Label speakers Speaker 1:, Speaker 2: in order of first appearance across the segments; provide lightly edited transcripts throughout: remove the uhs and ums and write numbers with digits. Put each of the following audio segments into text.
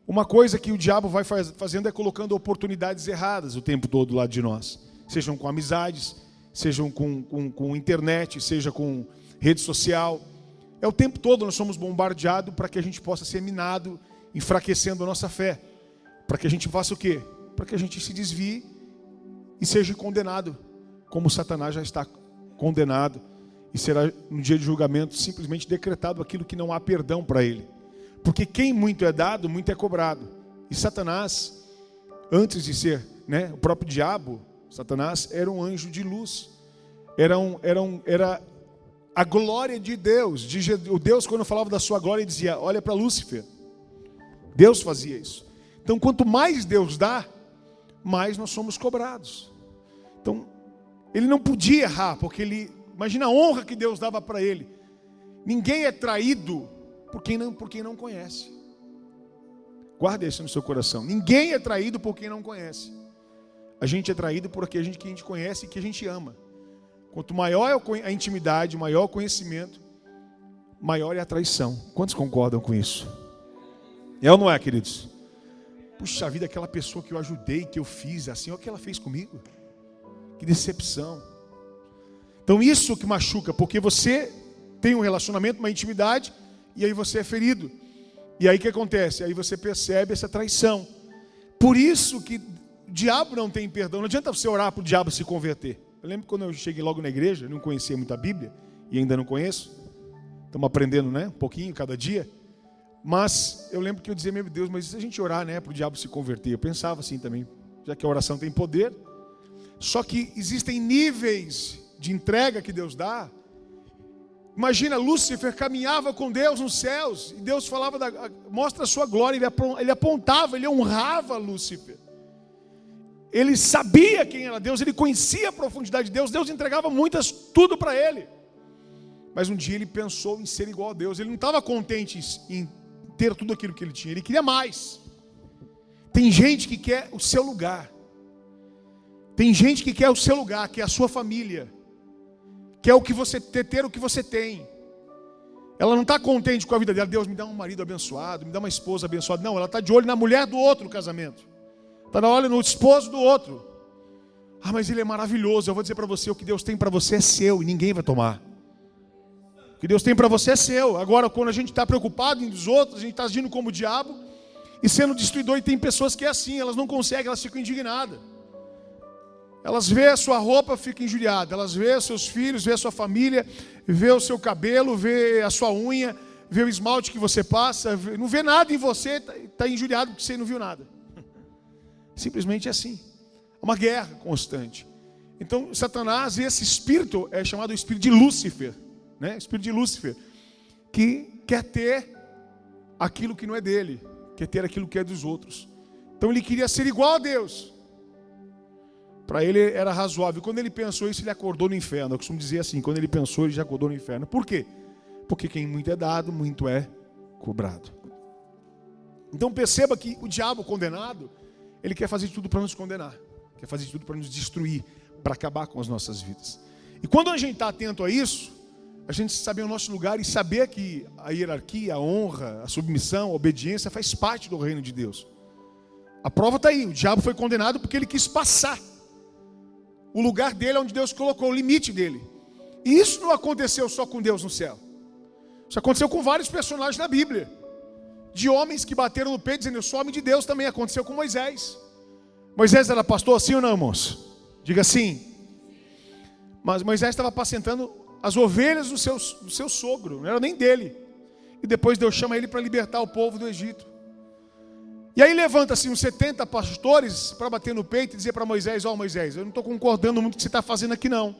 Speaker 1: Uma coisa que o diabo vai fazendo é colocando oportunidades erradas o tempo todo do lado de nós. Sejam com amizades, sejam com internet, seja com rede social. É o tempo todo nós somos bombardeados para que a gente possa ser minado, enfraquecendo a nossa fé. Para que a gente faça o quê? Para que a gente se desvie e seja condenado, como Satanás já está condenado. E será no dia de julgamento simplesmente decretado aquilo que não há perdão para ele. Porque quem muito é dado, muito é cobrado. E Satanás, antes de ser, o próprio diabo, Satanás era um anjo de luz. Era a glória de Deus. O Deus, quando falava da sua glória, dizia: olha para Lúcifer. Deus fazia isso. Então, quanto mais Deus dá, mais nós somos cobrados. Então, ele não podia errar, porque imagina a honra que Deus dava para ele. Ninguém é traído por quem não conhece. Guarda isso no seu coração. Ninguém é traído por quem não conhece. A gente é traído por aquele que a gente conhece e que a gente ama. Quanto maior é a intimidade, maior o conhecimento, maior é a traição. Quantos concordam com isso? É ou não é, queridos? Puxa vida, aquela pessoa que eu ajudei, que eu fiz assim, olha o que ela fez comigo. Que decepção. Então isso que machuca, porque você tem um relacionamento, uma intimidade, e aí você é ferido. E aí o que acontece? Aí você percebe essa traição. Por isso que o diabo não tem perdão. Não adianta você orar para o diabo se converter. Eu lembro quando eu cheguei logo na igreja, eu não conhecia muito a Bíblia, e ainda não conheço. Estamos aprendendo, um pouquinho cada dia. Mas eu lembro que eu dizia: meu Deus, mas e se a gente orar, para o diabo se converter? Eu pensava assim também, já que a oração tem poder. Só que existem níveis de entrega que Deus dá. Imagina, Lúcifer caminhava com Deus nos céus, e Deus falava, mostra a sua glória, ele apontava, ele honrava Lúcifer. Ele sabia quem era Deus, ele conhecia a profundidade de Deus, Deus entregava tudo para ele. Mas um dia ele pensou em ser igual a Deus, ele não estava contente em ter tudo aquilo que ele tinha, ele queria mais. Tem gente que quer o seu lugar, tem gente que quer o seu lugar, que é a sua família, quer o que você ter o que você tem. Ela não está contente com a vida dela. Deus, me dá um marido abençoado, me dá uma esposa abençoada. Não, ela está de olho na mulher do outro casamento, está de olho no esposo do outro. Ah, mas ele é maravilhoso. Eu vou dizer para você, o que Deus tem para você é seu e ninguém vai tomar. O que Deus tem para você é seu. Agora, quando a gente está preocupado em dos outros, a gente está agindo como o diabo e sendo destruidor. E tem pessoas que é assim, elas não conseguem, elas ficam indignadas. Elas vê a sua roupa, ficam injuriadas. Elas vê os seus filhos, vê a sua família, vê o seu cabelo, vê a sua unha, vê o esmalte que você passa, não vê nada em você, está injuriado porque você não viu nada. Simplesmente é assim. É uma guerra constante. Então, Satanás, esse espírito é chamado o espírito de Lúcifer, espírito de Lúcifer, que quer ter aquilo que não é dele, quer ter aquilo que é dos outros. Então ele queria ser igual a Deus. Para ele era razoável. Quando ele pensou isso, ele acordou no inferno. Eu costumo dizer assim, quando ele pensou, ele já acordou no inferno. Por quê? Porque quem muito é dado, muito é cobrado. Então perceba que o diabo condenado, ele quer fazer tudo para nos condenar, quer fazer tudo para nos destruir, para acabar com as nossas vidas. E quando a gente está atento a isso, a gente saber o nosso lugar e saber que a hierarquia, a honra, a submissão, a obediência faz parte do reino de Deus. A prova está aí, o diabo foi condenado porque ele quis passar o lugar dele, onde Deus colocou, o limite dele. E isso não aconteceu só com Deus no céu. Isso aconteceu com vários personagens na Bíblia. De homens que bateram no peito dizendo: eu sou homem de Deus. Também aconteceu com Moisés. Moisés era pastor assim ou não, irmãos? Diga sim. Mas Moisés estava apacentando as ovelhas do seu sogro, não era nem dele. E depois Deus chama ele para libertar o povo do Egito. E aí levanta-se uns 70 pastores para bater no peito e dizer para Moisés: ó, Moisés, eu não estou concordando muito com o que você está fazendo aqui não.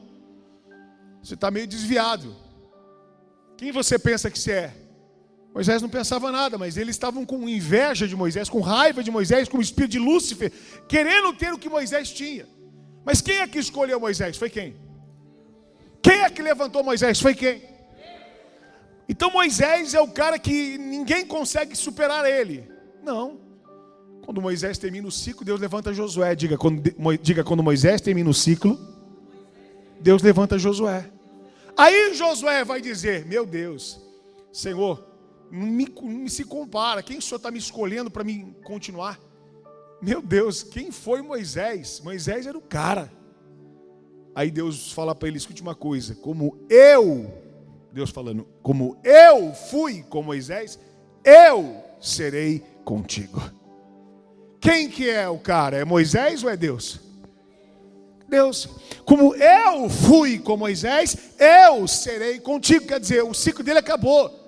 Speaker 1: Você está meio desviado. Quem você pensa que você é? Moisés não pensava nada, mas eles estavam com inveja de Moisés, com raiva de Moisés, com o espírito de Lúcifer, querendo ter o que Moisés tinha. Mas quem é que escolheu Moisés? Foi quem? Quem é que levantou Moisés? Foi quem? Então Moisés é o cara que ninguém consegue superar ele. Não. Quando Moisés termina o ciclo, Deus levanta Josué. Diga, quando Moisés termina o ciclo, Deus levanta Josué. Aí Josué vai dizer: meu Deus, Senhor, não se compara. Quem o Senhor está me escolhendo para me continuar? Meu Deus, quem foi Moisés? Moisés era o cara. Aí Deus fala para ele, escute uma coisa, Deus falando, como eu fui com Moisés, eu serei contigo. Quem que é o cara? É Moisés ou é Deus? Deus. Como eu fui com Moisés, eu serei contigo. Quer dizer, o ciclo dele acabou.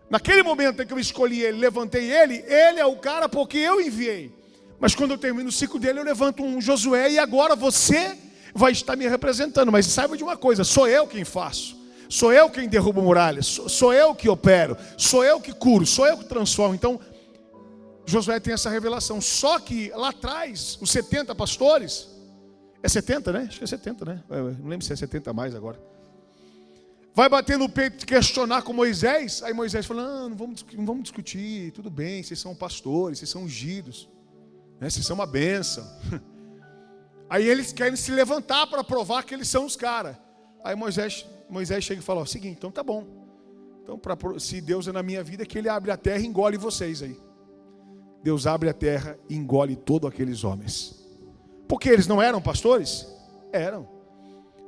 Speaker 1: Naquele momento em que eu escolhi ele, levantei ele é o cara porque eu enviei. Mas quando eu termino o ciclo dele, eu levanto um Josué e agora você vai estar me representando. Mas saiba de uma coisa, sou eu quem faço. Sou eu quem derrubo muralhas. Sou eu que opero. Sou eu que curo. Sou eu que transformo. Então, Josué tem essa revelação. Só que lá atrás, os 70 pastores, é 70, né? Acho que é 70, né? Não lembro se é 70 a mais agora. Vai bater no peito e questionar com Moisés. Aí Moisés fala, não vamos discutir. Tudo bem, vocês são pastores, vocês são ungidos. Né? Vocês são uma bênção. Aí eles querem se levantar para provar que eles são os caras. Aí Moisés chega e fala, o seguinte, então tá bom. Então, se Deus é na minha vida, que Ele abre a terra e engole vocês aí. Deus abre a terra e engole todos aqueles homens. Porque eles não eram pastores? Eram.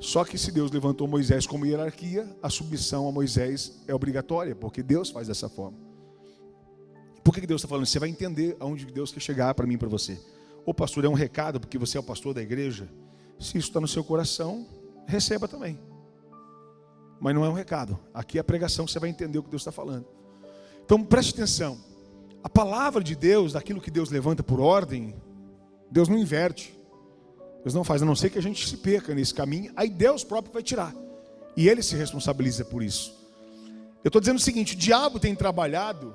Speaker 1: Só que se Deus levantou Moisés como hierarquia, a submissão a Moisés é obrigatória, porque Deus faz dessa forma. Por que Deus está falando? Você vai entender aonde Deus quer chegar para mim e para você. Ô pastor, é um recado, porque você é o pastor da igreja. Se isso está no seu coração, receba também. Mas não é um recado. Aqui é a pregação, você vai entender o que Deus está falando. Então preste atenção. A palavra de Deus, daquilo que Deus levanta por ordem, Deus não inverte. Deus não faz, a não ser que a gente se perca nesse caminho. Aí Deus próprio vai tirar. E Ele se responsabiliza por isso. Eu estou dizendo o seguinte, o diabo tem trabalhado.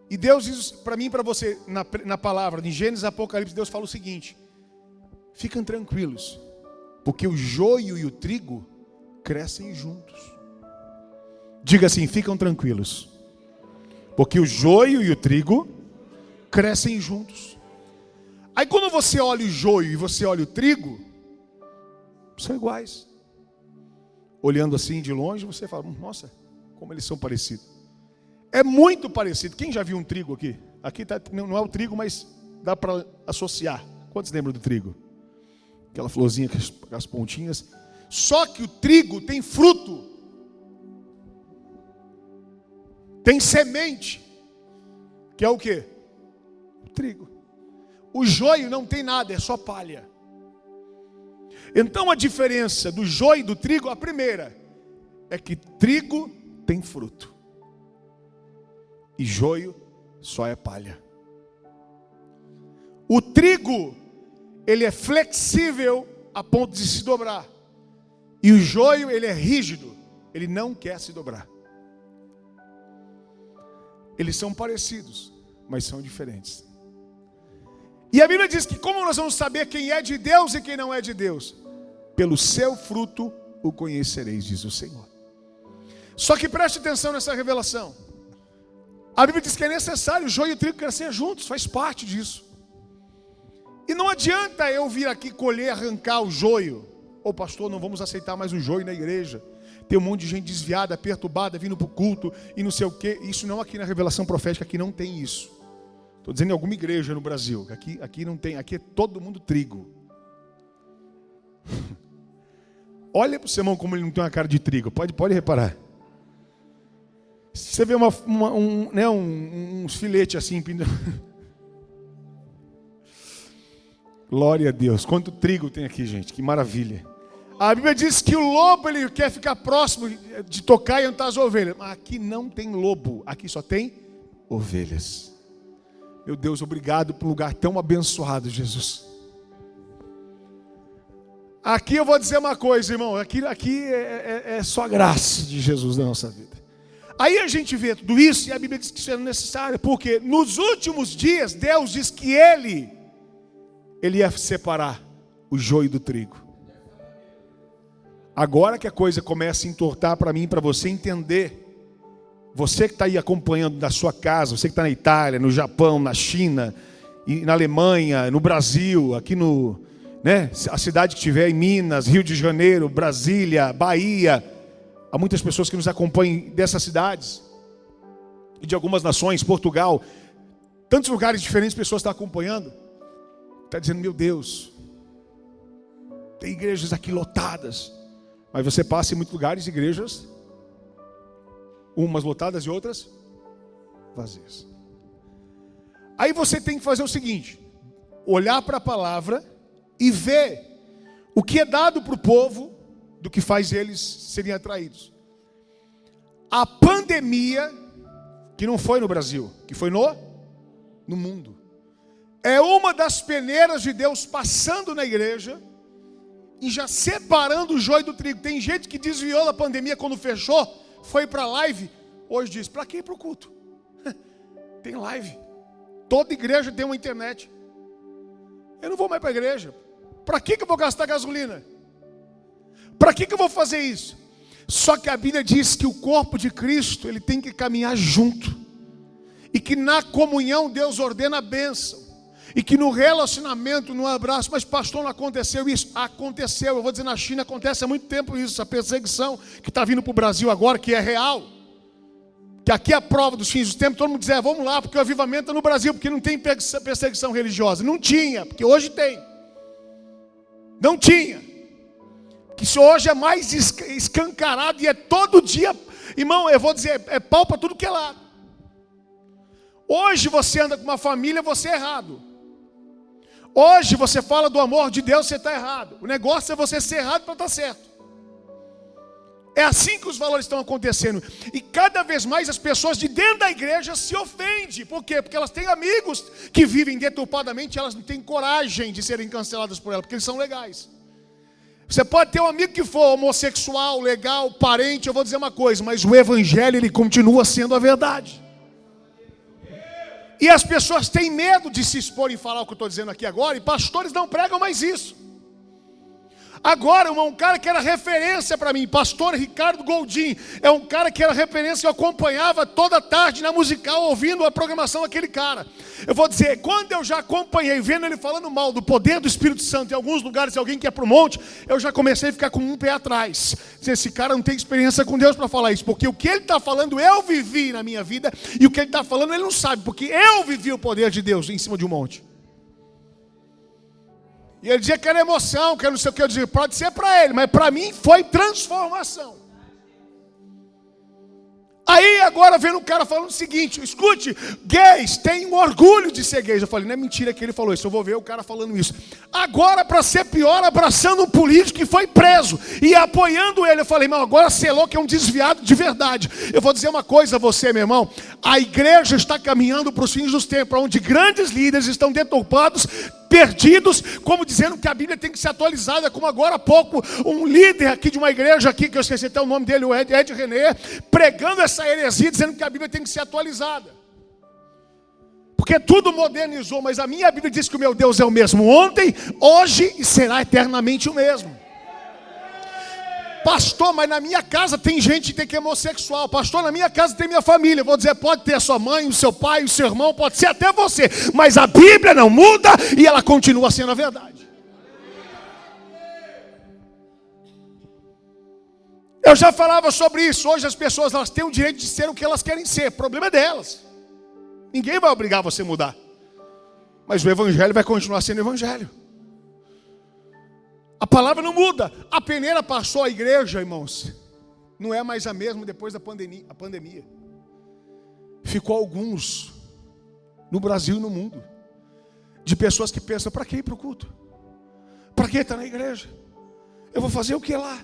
Speaker 1: E Deus diz para mim e para você, na palavra, em Gênesis, Apocalipse, Deus fala o seguinte. Fiquem tranquilos, porque o joio e o trigo crescem juntos. Diga assim, ficam tranquilos. Porque o joio e o trigo crescem juntos. Aí quando você olha o joio e você olha o trigo, são iguais. Olhando assim de longe, você fala, nossa, como eles são parecidos. É muito parecido. Quem já viu um trigo aqui? Aqui não é o trigo, mas dá para associar. Quantos lembram do trigo? Aquela florzinha com as pontinhas. Só que o trigo tem fruto. Tem semente. Que é o quê? O trigo. O joio não tem nada, é só palha. Então a diferença do joio e do trigo, a primeira, é que trigo tem fruto. E joio só é palha. O trigo, ele é flexível a ponto de se dobrar. E o joio, ele é rígido, ele não quer se dobrar. Eles são parecidos, mas são diferentes. E a Bíblia diz que como nós vamos saber quem é de Deus e quem não é de Deus? Pelo seu fruto o conhecereis, diz o Senhor. Só que preste atenção nessa revelação. A Bíblia diz que é necessário o joio e o trigo crescer juntos, faz parte disso. E não adianta eu vir aqui colher, arrancar o joio. Ô pastor, não vamos aceitar mais o joio na igreja. Tem um monte de gente desviada, perturbada, vindo para o culto e não sei o quê. Isso não aqui na revelação profética, aqui não tem isso. Estou dizendo em alguma igreja no Brasil. Aqui não tem, aqui é todo mundo trigo. Olha para o seu irmão como ele não tem uma cara de trigo. Pode reparar. Você vê uns filetes assim. Glória a Deus. Quanto trigo tem aqui, gente. Que maravilha. A Bíblia diz que o lobo ele quer ficar próximo de tocar e andar as ovelhas. Mas aqui não tem lobo. Aqui só tem ovelhas. Meu Deus, obrigado por um lugar tão abençoado, Jesus. Aqui eu vou dizer uma coisa, irmão. Aqui é só graça de Jesus na nossa vida. Aí a gente vê tudo isso e a Bíblia diz que isso é necessário. Porque nos últimos dias, Deus diz que Ele ia separar o joio do trigo. Agora que a coisa começa a entortar para mim e para você entender. Você que está aí acompanhando da sua casa, você que está na Itália, no Japão, na China, e na Alemanha, no Brasil, aqui a cidade que tiver em Minas, Rio de Janeiro, Brasília, Bahia. Há muitas pessoas que nos acompanham dessas cidades. e de algumas nações, Portugal, tantos lugares diferentes, pessoas estão acompanhando, está dizendo, meu Deus, tem igrejas aqui lotadas, mas você passa em muitos lugares, igrejas, umas lotadas e outras vazias. Aí você tem que fazer o seguinte, olhar para a palavra e ver o que é dado para o povo, do que faz eles serem atraídos. A pandemia, que não foi no Brasil, que foi no mundo, é uma das peneiras de Deus passando na igreja e já separando o joio do trigo. Tem gente que desviou da pandemia quando fechou, foi para a live, hoje diz, para que ir para o culto? Tem live, toda igreja tem uma internet. Eu não vou mais para a igreja. Para que eu vou gastar gasolina? Para que eu vou fazer isso? Só que a Bíblia diz que o corpo de Cristo, ele tem que caminhar junto. E que na comunhão Deus ordena a bênção. E que no relacionamento, no abraço, mas pastor, não aconteceu isso? Aconteceu, eu vou dizer, na China acontece há muito tempo isso, essa perseguição que está vindo para o Brasil agora, que é real. Que aqui é a prova dos fins dos tempos, todo mundo diz, vamos lá, porque o avivamento é no Brasil, porque não tem perseguição religiosa. Não tinha, porque hoje tem. Não tinha. Que isso hoje é mais escancarado e é todo dia, irmão, eu vou dizer, é pau para tudo que é lado. Hoje você anda com uma família, você é errado. Hoje você fala do amor de Deus, você está errado. O negócio é você ser errado para estar certo. É assim que os valores estão acontecendo. E cada vez mais as pessoas de dentro da igreja se ofendem. Por quê? Porque elas têm amigos que vivem deturpadamente, elas não têm coragem de serem canceladas por ela, porque eles são legais. Você pode ter um amigo que for homossexual, legal, parente, eu vou dizer uma coisa, mas o evangelho, ele continua sendo a verdade. E as pessoas têm medo de se expor e falar o que eu estou dizendo aqui agora, e pastores não pregam mais isso. Agora, um cara que era referência para mim, pastor Ricardo Goldin, é um cara que era referência, eu acompanhava toda tarde na musical, ouvindo a programação daquele cara. Eu vou dizer, quando eu já acompanhei, vendo ele falando mal do poder do Espírito Santo em alguns lugares, alguém que é para o monte, eu já comecei a ficar com um pé atrás. Esse cara não tem experiência com Deus para falar isso, porque o que ele está falando eu vivi na minha vida, e o que ele está falando ele não sabe, porque eu vivi o poder de Deus em cima de um monte. E ele dizia que era emoção, que eu não sei o que. Eu dizia, pode ser para ele, mas para mim foi transformação. Aí agora vendo um cara falando o seguinte, escute, gays têm um orgulho de ser gays. Eu falei, não é mentira que ele falou isso, eu vou ver o cara falando isso. Agora, para ser pior, abraçando um político que foi preso e apoiando ele. Eu falei, irmão, agora selou que é um desviado de verdade. Eu vou dizer uma coisa a você, meu irmão, a igreja está caminhando para os fins dos tempos, onde grandes líderes estão deturpados, perdidos, como dizendo que a Bíblia tem que ser atualizada, como agora há pouco um líder aqui de uma igreja aqui, que eu esqueci até o nome dele, o Ed René, pregando essa heresia, dizendo que a Bíblia tem que ser atualizada. Porque tudo modernizou, mas a minha Bíblia diz que o meu Deus é o mesmo ontem, hoje e será eternamente o mesmo. Pastor, mas na minha casa tem gente que é homossexual. Pastor, na minha casa tem minha família. Eu vou dizer, pode ter a sua mãe, o seu pai, o seu irmão, pode ser até você. Mas a Bíblia não muda e ela continua sendo a verdade. Eu já falava sobre isso. Hoje as pessoas elas têm o direito de ser o que elas querem ser. O problema é delas. Ninguém vai obrigar você a mudar. Mas o evangelho vai continuar sendo evangelho. A palavra não muda. A peneira passou a igreja, irmãos. Não é mais a mesma depois da pandemia. Ficou alguns no Brasil e no mundo de pessoas que pensam, para que ir para o culto? Para que estar na igreja? Eu vou fazer o que lá?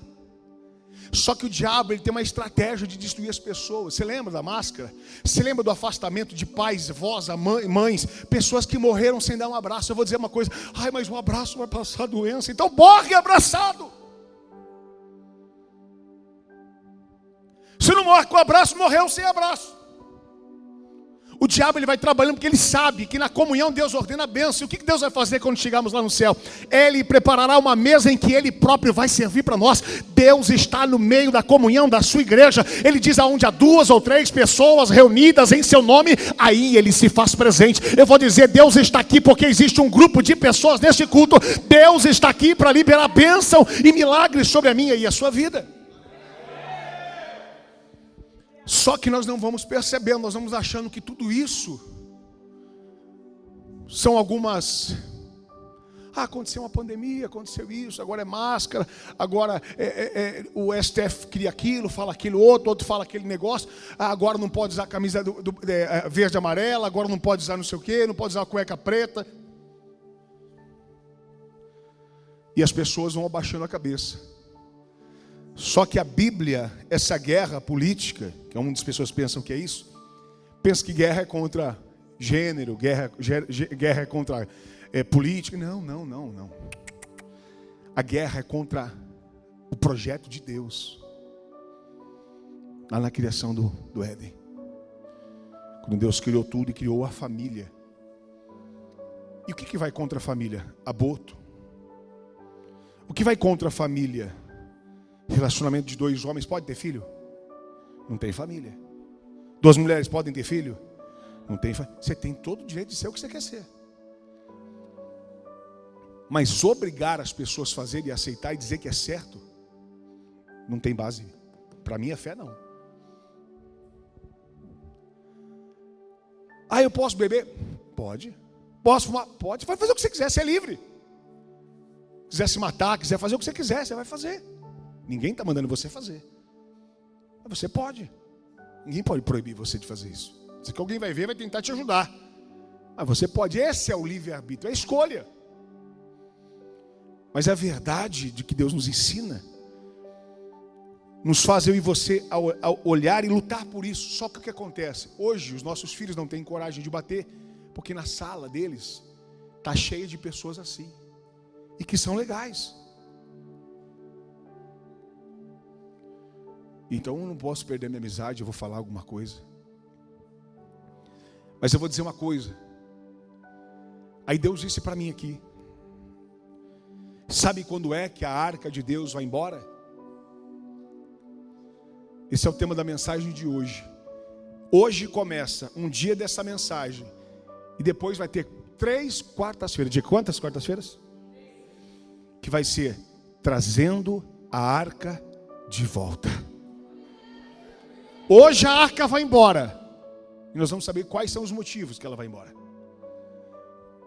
Speaker 1: Só que o diabo ele tem uma estratégia de destruir as pessoas. Você lembra da máscara? Você lembra do afastamento de pais, vós, mães, pessoas que morreram sem dar um abraço? Eu vou dizer uma coisa, mas um abraço vai passar a doença, então morre abraçado. Se não morre com abraço, morreu sem abraço. O diabo ele vai trabalhando porque ele sabe que na comunhão Deus ordena a bênção. E o que Deus vai fazer quando chegarmos lá no céu? Ele preparará uma mesa em que Ele próprio vai servir para nós. Deus está no meio da comunhão da sua igreja. Ele diz aonde há 2 ou 3 pessoas reunidas em seu nome, aí Ele se faz presente. Eu vou dizer, Deus está aqui porque existe um grupo de pessoas neste culto. Deus está aqui para liberar bênção e milagres sobre a minha e a sua vida. Só que nós não vamos percebendo, nós vamos achando que tudo isso são algumas... aconteceu uma pandemia, aconteceu isso, agora é máscara, agora o STF cria aquilo, fala aquilo outro fala aquele negócio, agora não pode usar camisa verde e amarela, agora não pode usar não sei o quê, não pode usar cueca preta. E as pessoas vão abaixando a cabeça. Só que a Bíblia, essa guerra política, que muitas pessoas pensam que é isso, pensa que guerra é contra gênero, guerra é contra política. Não. A guerra é contra o projeto de Deus. Lá na criação do Éden. Quando Deus criou tudo e criou a família. E o que vai contra a família? Aborto. O que vai contra a família? Relacionamento de 2 homens. Pode ter filho? Não tem família. 2 mulheres podem ter filho? Não tem família. Você tem todo o direito de ser o que você quer ser. Mas obrigar as pessoas a fazerem e aceitar e dizer que é certo, não tem base. Para mim, a fé não. Eu posso beber? Pode. Posso fumar? Pode. Vai fazer o que você quiser, você é livre. Quiser se matar, quiser fazer o que você quiser, você vai fazer. Ninguém está mandando você fazer. Mas você pode. Ninguém pode proibir você de fazer isso. Se que alguém vai ver, vai tentar te ajudar. Mas você pode. Esse é o livre-arbítrio, é a escolha. Mas a verdade de que Deus nos ensina nos faz eu e você ao olhar e lutar por isso. Só que o que acontece? Hoje os nossos filhos não têm coragem de bater, porque na sala deles está cheia de pessoas assim. E que são legais. Então eu não posso perder minha amizade, eu vou falar alguma coisa. Mas eu vou dizer uma coisa. Aí Deus disse para mim aqui. Sabe quando é que a arca de Deus vai embora? Esse é o tema da mensagem de hoje. Hoje começa um dia dessa mensagem. E depois vai ter 3 quartas-feiras. De quantas quartas-feiras? Que vai ser trazendo a arca de volta. Hoje a arca vai embora. E nós vamos saber quais são os motivos que ela vai embora.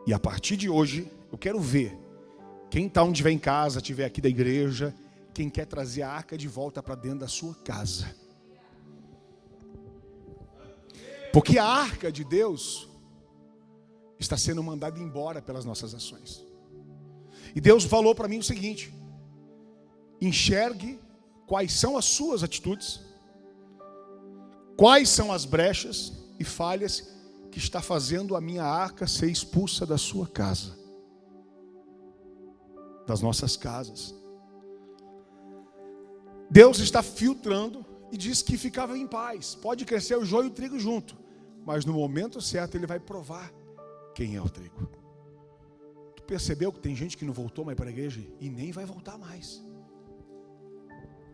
Speaker 1: E a partir de hoje, eu quero ver quem está onde estiver em casa, estiver aqui da igreja, quem quer trazer a arca de volta para dentro da sua casa. Porque a arca de Deus está sendo mandada embora pelas nossas ações. E Deus falou para mim o seguinte: enxergue quais são as suas atitudes, quais são as brechas e falhas que está fazendo a minha arca ser expulsa da sua casa, das nossas casas. Deus está filtrando e diz que ficava em paz. Pode crescer o joio e o trigo junto, mas no momento certo Ele vai provar quem é o trigo. Tu percebeu que tem gente que não voltou mais para a igreja e nem vai voltar mais?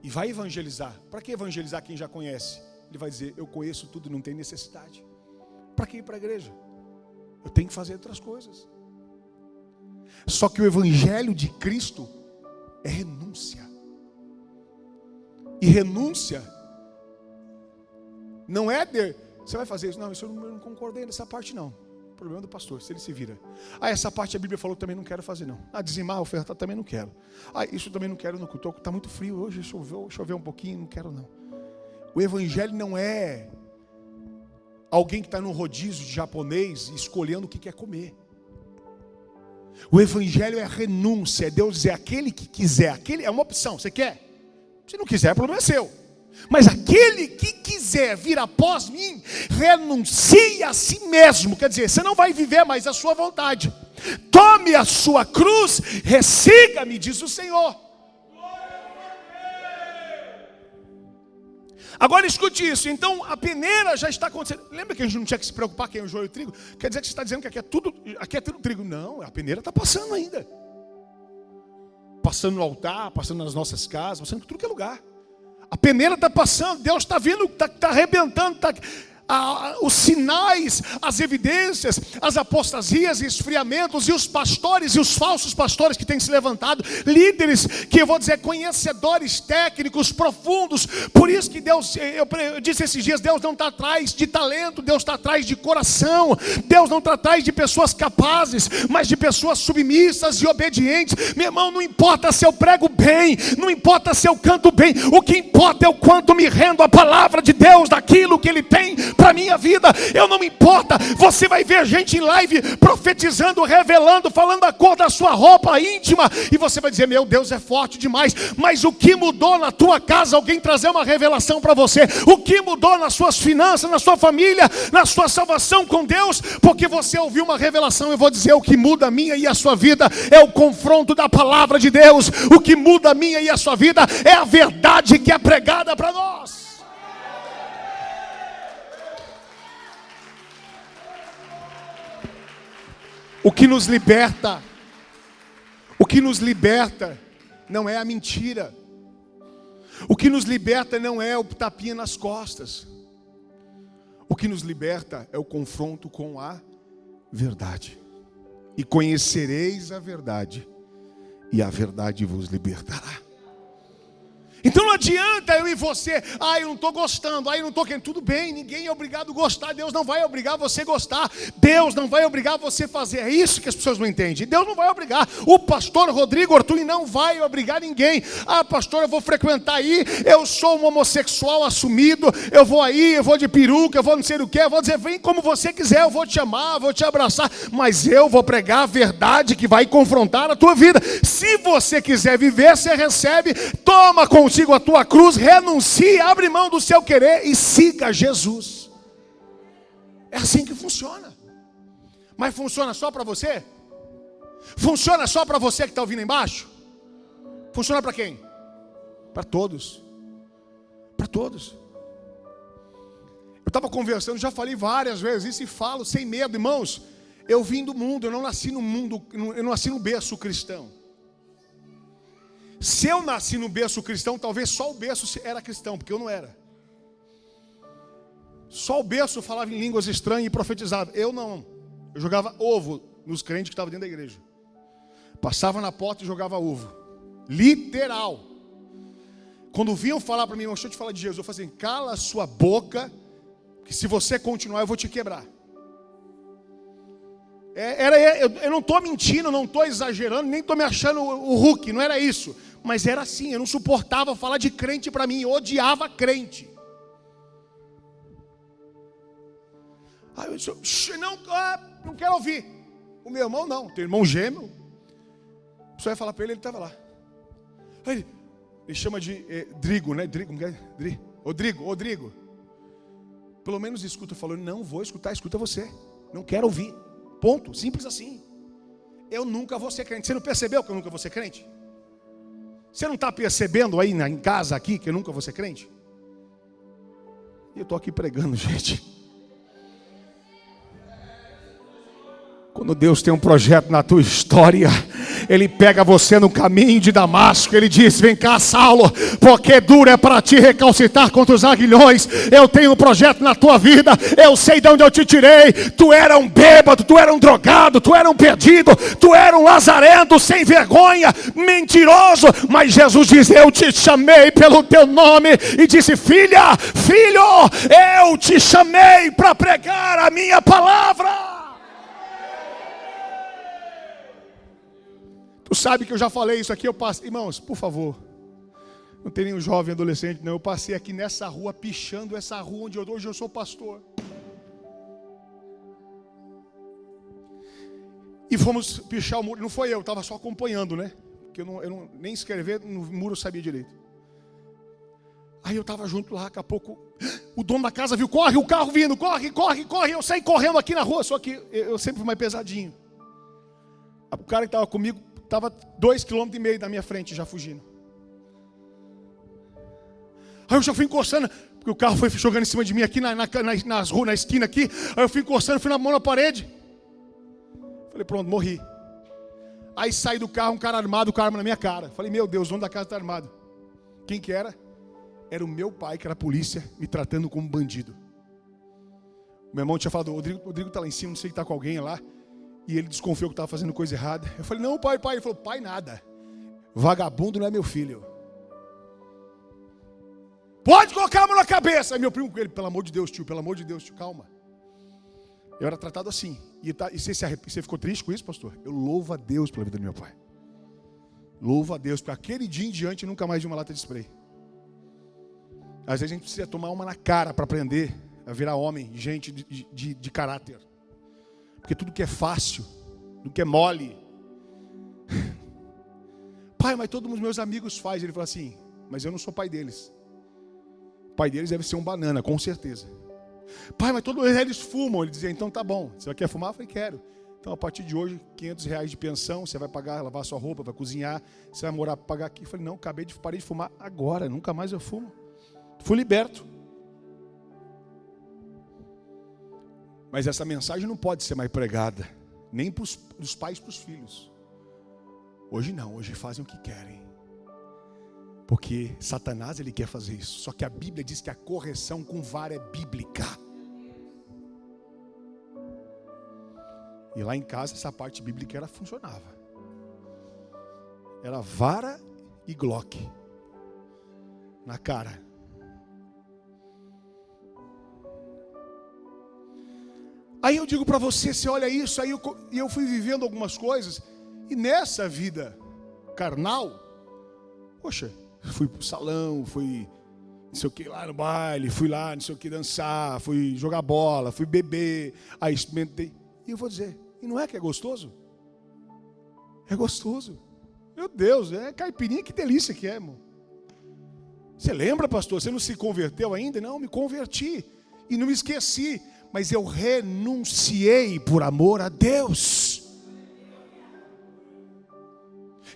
Speaker 1: E vai evangelizar. Para que evangelizar quem já conhece? Ele vai dizer: eu conheço tudo, não tem necessidade. Para que ir para a igreja? Eu tenho que fazer outras coisas. Só que o evangelho de Cristo é renúncia. E renúncia não é você vai fazer isso. Não, isso eu não concordei nessa parte não. O problema do pastor, se ele se vira. Essa parte a Bíblia falou que também não quero fazer não. Dizimar, ofertar também não quero. Isso também não quero no culto. Está muito frio hoje, choveu um pouquinho, não quero não. O evangelho não é alguém que está no rodízio de japonês escolhendo o que quer comer. O evangelho é renúncia, é Deus dizer: aquele que quiser, aquele é uma opção, você quer? Se não quiser, o problema é seu. Mas aquele que quiser vir após mim, renuncie a si mesmo. Quer dizer, você não vai viver mais a sua vontade. Tome a sua cruz, siga-me, diz o Senhor. Agora escute isso. Então a peneira já está acontecendo. Lembra que a gente não tinha que se preocupar quem é o joio e o trigo? Quer dizer que você está dizendo que aqui é tudo trigo? Não, a peneira está passando ainda. Passando no altar, passando nas nossas casas, passando em tudo que é lugar. A peneira está passando, Deus está vindo, está arrebentando. os sinais, as evidências, as apostasias e esfriamentos, e os pastores e os falsos pastores que têm se levantado, líderes que eu vou dizer, conhecedores técnicos profundos. Por isso que Deus, eu disse esses dias, Deus não está atrás de talento, Deus está atrás de coração. Deus não está atrás de pessoas capazes, mas de pessoas submissas e obedientes. Meu irmão, não importa se eu prego bem, não importa se eu canto bem, o que importa é o quanto me rendo à palavra de Deus, daquilo que Ele tem para a minha vida. Eu não me importa, você vai ver gente em live profetizando, revelando, falando a cor da sua roupa íntima, e você vai dizer, meu Deus, é forte demais. Mas o que mudou na tua casa? Alguém trazer uma revelação para você. O que mudou nas suas finanças, na sua família, na sua salvação com Deus? Porque você ouviu uma revelação. Eu vou dizer, o que muda a minha e a sua vida é o confronto da palavra de Deus. O que muda a minha e a sua vida é a verdade que é pregada para nós. O que nos liberta não é a mentira. O que nos liberta não é o tapinha nas costas. O que nos liberta é o confronto com a verdade. E conhecereis a verdade, e a verdade vos libertará. Então não adianta eu e você, eu não estou gostando, eu não estou querendo. Tudo bem, ninguém é obrigado a gostar. Deus não vai obrigar você a gostar. Deus não vai obrigar você a fazer. É isso que as pessoas não entendem. Deus não vai obrigar. O pastor Rodrigo Ortuni não vai obrigar ninguém. Pastor, eu vou frequentar aí, eu sou um homossexual assumido, eu vou aí, eu vou de peruca, eu vou não sei o que, eu vou dizer, vem como você quiser, eu vou te amar, vou te abraçar, mas eu vou pregar a verdade que vai confrontar a tua vida. Se você quiser viver, você recebe, toma consigo a tua cruz, renuncie, abre mão do seu querer e siga Jesus. É assim que funciona. Mas funciona só para você? Funciona só para você que está ouvindo embaixo? Funciona para quem? Para todos. Para todos. Eu estava conversando, já falei várias vezes isso e falo sem medo, irmãos. Eu vim do mundo, eu não nasci no mundo, eu não nasci no berço cristão. Se eu nasci no berço cristão, talvez só o berço era cristão, porque eu não era. Só o berço falava em línguas estranhas e profetizava. Eu não. Eu jogava ovo nos crentes que estavam dentro da igreja. Passava na porta e jogava ovo. Literal. Quando vinham falar para mim, deixa eu te falar de Jesus, eu falei assim, cala a sua boca, que se você continuar eu vou te quebrar. Eu não estou mentindo, não estou exagerando, nem estou me achando o Hulk, não era isso. Mas era assim, eu não suportava falar de crente para mim, eu odiava crente. Eu disse, não quero ouvir. O meu irmão não, tem irmão gêmeo. Só ia falar para ele estava lá. Ele chama de Drigo, né? Rodrigo. Pelo menos escuta, falou, não vou escutar, escuta você. Não quero ouvir. Ponto, simples assim. Eu nunca vou ser crente. Você não percebeu que eu nunca vou ser crente? Você não está percebendo aí em casa aqui que eu nunca vou ser crente? E eu estou aqui pregando, gente. Quando Deus tem um projeto na tua história, Ele pega você no caminho de Damasco, Ele diz, vem cá Saulo, porque duro é para ti recalcitar contra os aguilhões. Eu tenho um projeto na tua vida, eu sei de onde eu te tirei. Tu era um bêbado, tu era um drogado, tu era um perdido, tu era um lazarento, sem vergonha, mentiroso. Mas Jesus diz, eu te chamei pelo teu nome, e disse, filho, eu te chamei para pregar a minha palavra. Tu sabe que eu já falei isso aqui, eu passei, irmãos, por favor, não tem nenhum jovem adolescente, não, eu passei aqui nessa rua, pichando essa rua onde hoje eu sou pastor. E fomos pichar o muro, não foi eu estava só acompanhando, né? Porque eu nem escrever no muro eu sabia direito. Aí eu estava junto lá, daqui a pouco, o dono da casa viu, corre, o carro vindo, corre, eu saí correndo aqui na rua, só que eu sempre fui mais pesadinho. O cara que estava comigo, estava 2,5 km da minha frente, já fugindo. Aí eu já fui encostando, porque o carro foi jogando em cima de mim aqui nas ruas, na esquina aqui. Aí eu fui encostando, fui na mão na parede. Falei, pronto, morri. Aí saí do carro, um cara armado, com a arma na minha cara. Falei, meu Deus, o dono da casa está armado. Quem que era? Era o meu pai, que era a polícia, me tratando como bandido. Meu irmão tinha falado, o Rodrigo está lá em cima, não sei se está com alguém lá. E ele desconfiou que estava fazendo coisa errada. Eu falei, não, pai. Ele falou, pai, nada. Vagabundo não é meu filho. Pode colocar a mão na cabeça. Aí meu primo com ele, pelo amor de Deus, tio, calma. Eu era tratado assim. E você ficou triste com isso, pastor? Eu louvo a Deus pela vida do meu pai. Louvo a Deus, porque aquele dia em diante eu nunca mais vi uma lata de spray. Às vezes a gente precisa tomar uma na cara para aprender a virar homem, gente de caráter. Porque tudo que é fácil, tudo que é mole. Pai, mas todos os meus amigos fazem. Ele falou assim, mas eu não sou pai deles. O pai deles deve ser um banana, com certeza. Pai, mas todos eles fumam. Ele dizia, então tá bom. Você quer fumar? Eu falei, quero. Então a partir de hoje, R$500 de pensão. Você vai pagar, lavar sua roupa, vai cozinhar. Você vai morar para pagar aqui. Eu falei, não, parei de fumar agora. Nunca mais eu fumo. Fui liberto. Mas essa mensagem não pode ser mais pregada. Nem dos pais para os filhos. Hoje não, hoje fazem o que querem. Porque Satanás ele quer fazer isso. Só que a Bíblia diz que a correção com vara é bíblica. E lá em casa essa parte bíblica ela funcionava. Era vara e Glock na cara. Aí eu digo para você, você olha isso, aí eu fui vivendo algumas coisas. E nessa vida carnal, poxa, fui pro salão, fui não sei o que lá no baile, fui lá não sei o que dançar, fui jogar bola, fui beber, aí experimentei. E eu vou dizer, e não é que é gostoso? É gostoso. Meu Deus, é caipirinha, que delícia que é, irmão. Você lembra, pastor, você não se converteu ainda? Não, me converti e não me esqueci, mas eu renunciei por amor a Deus.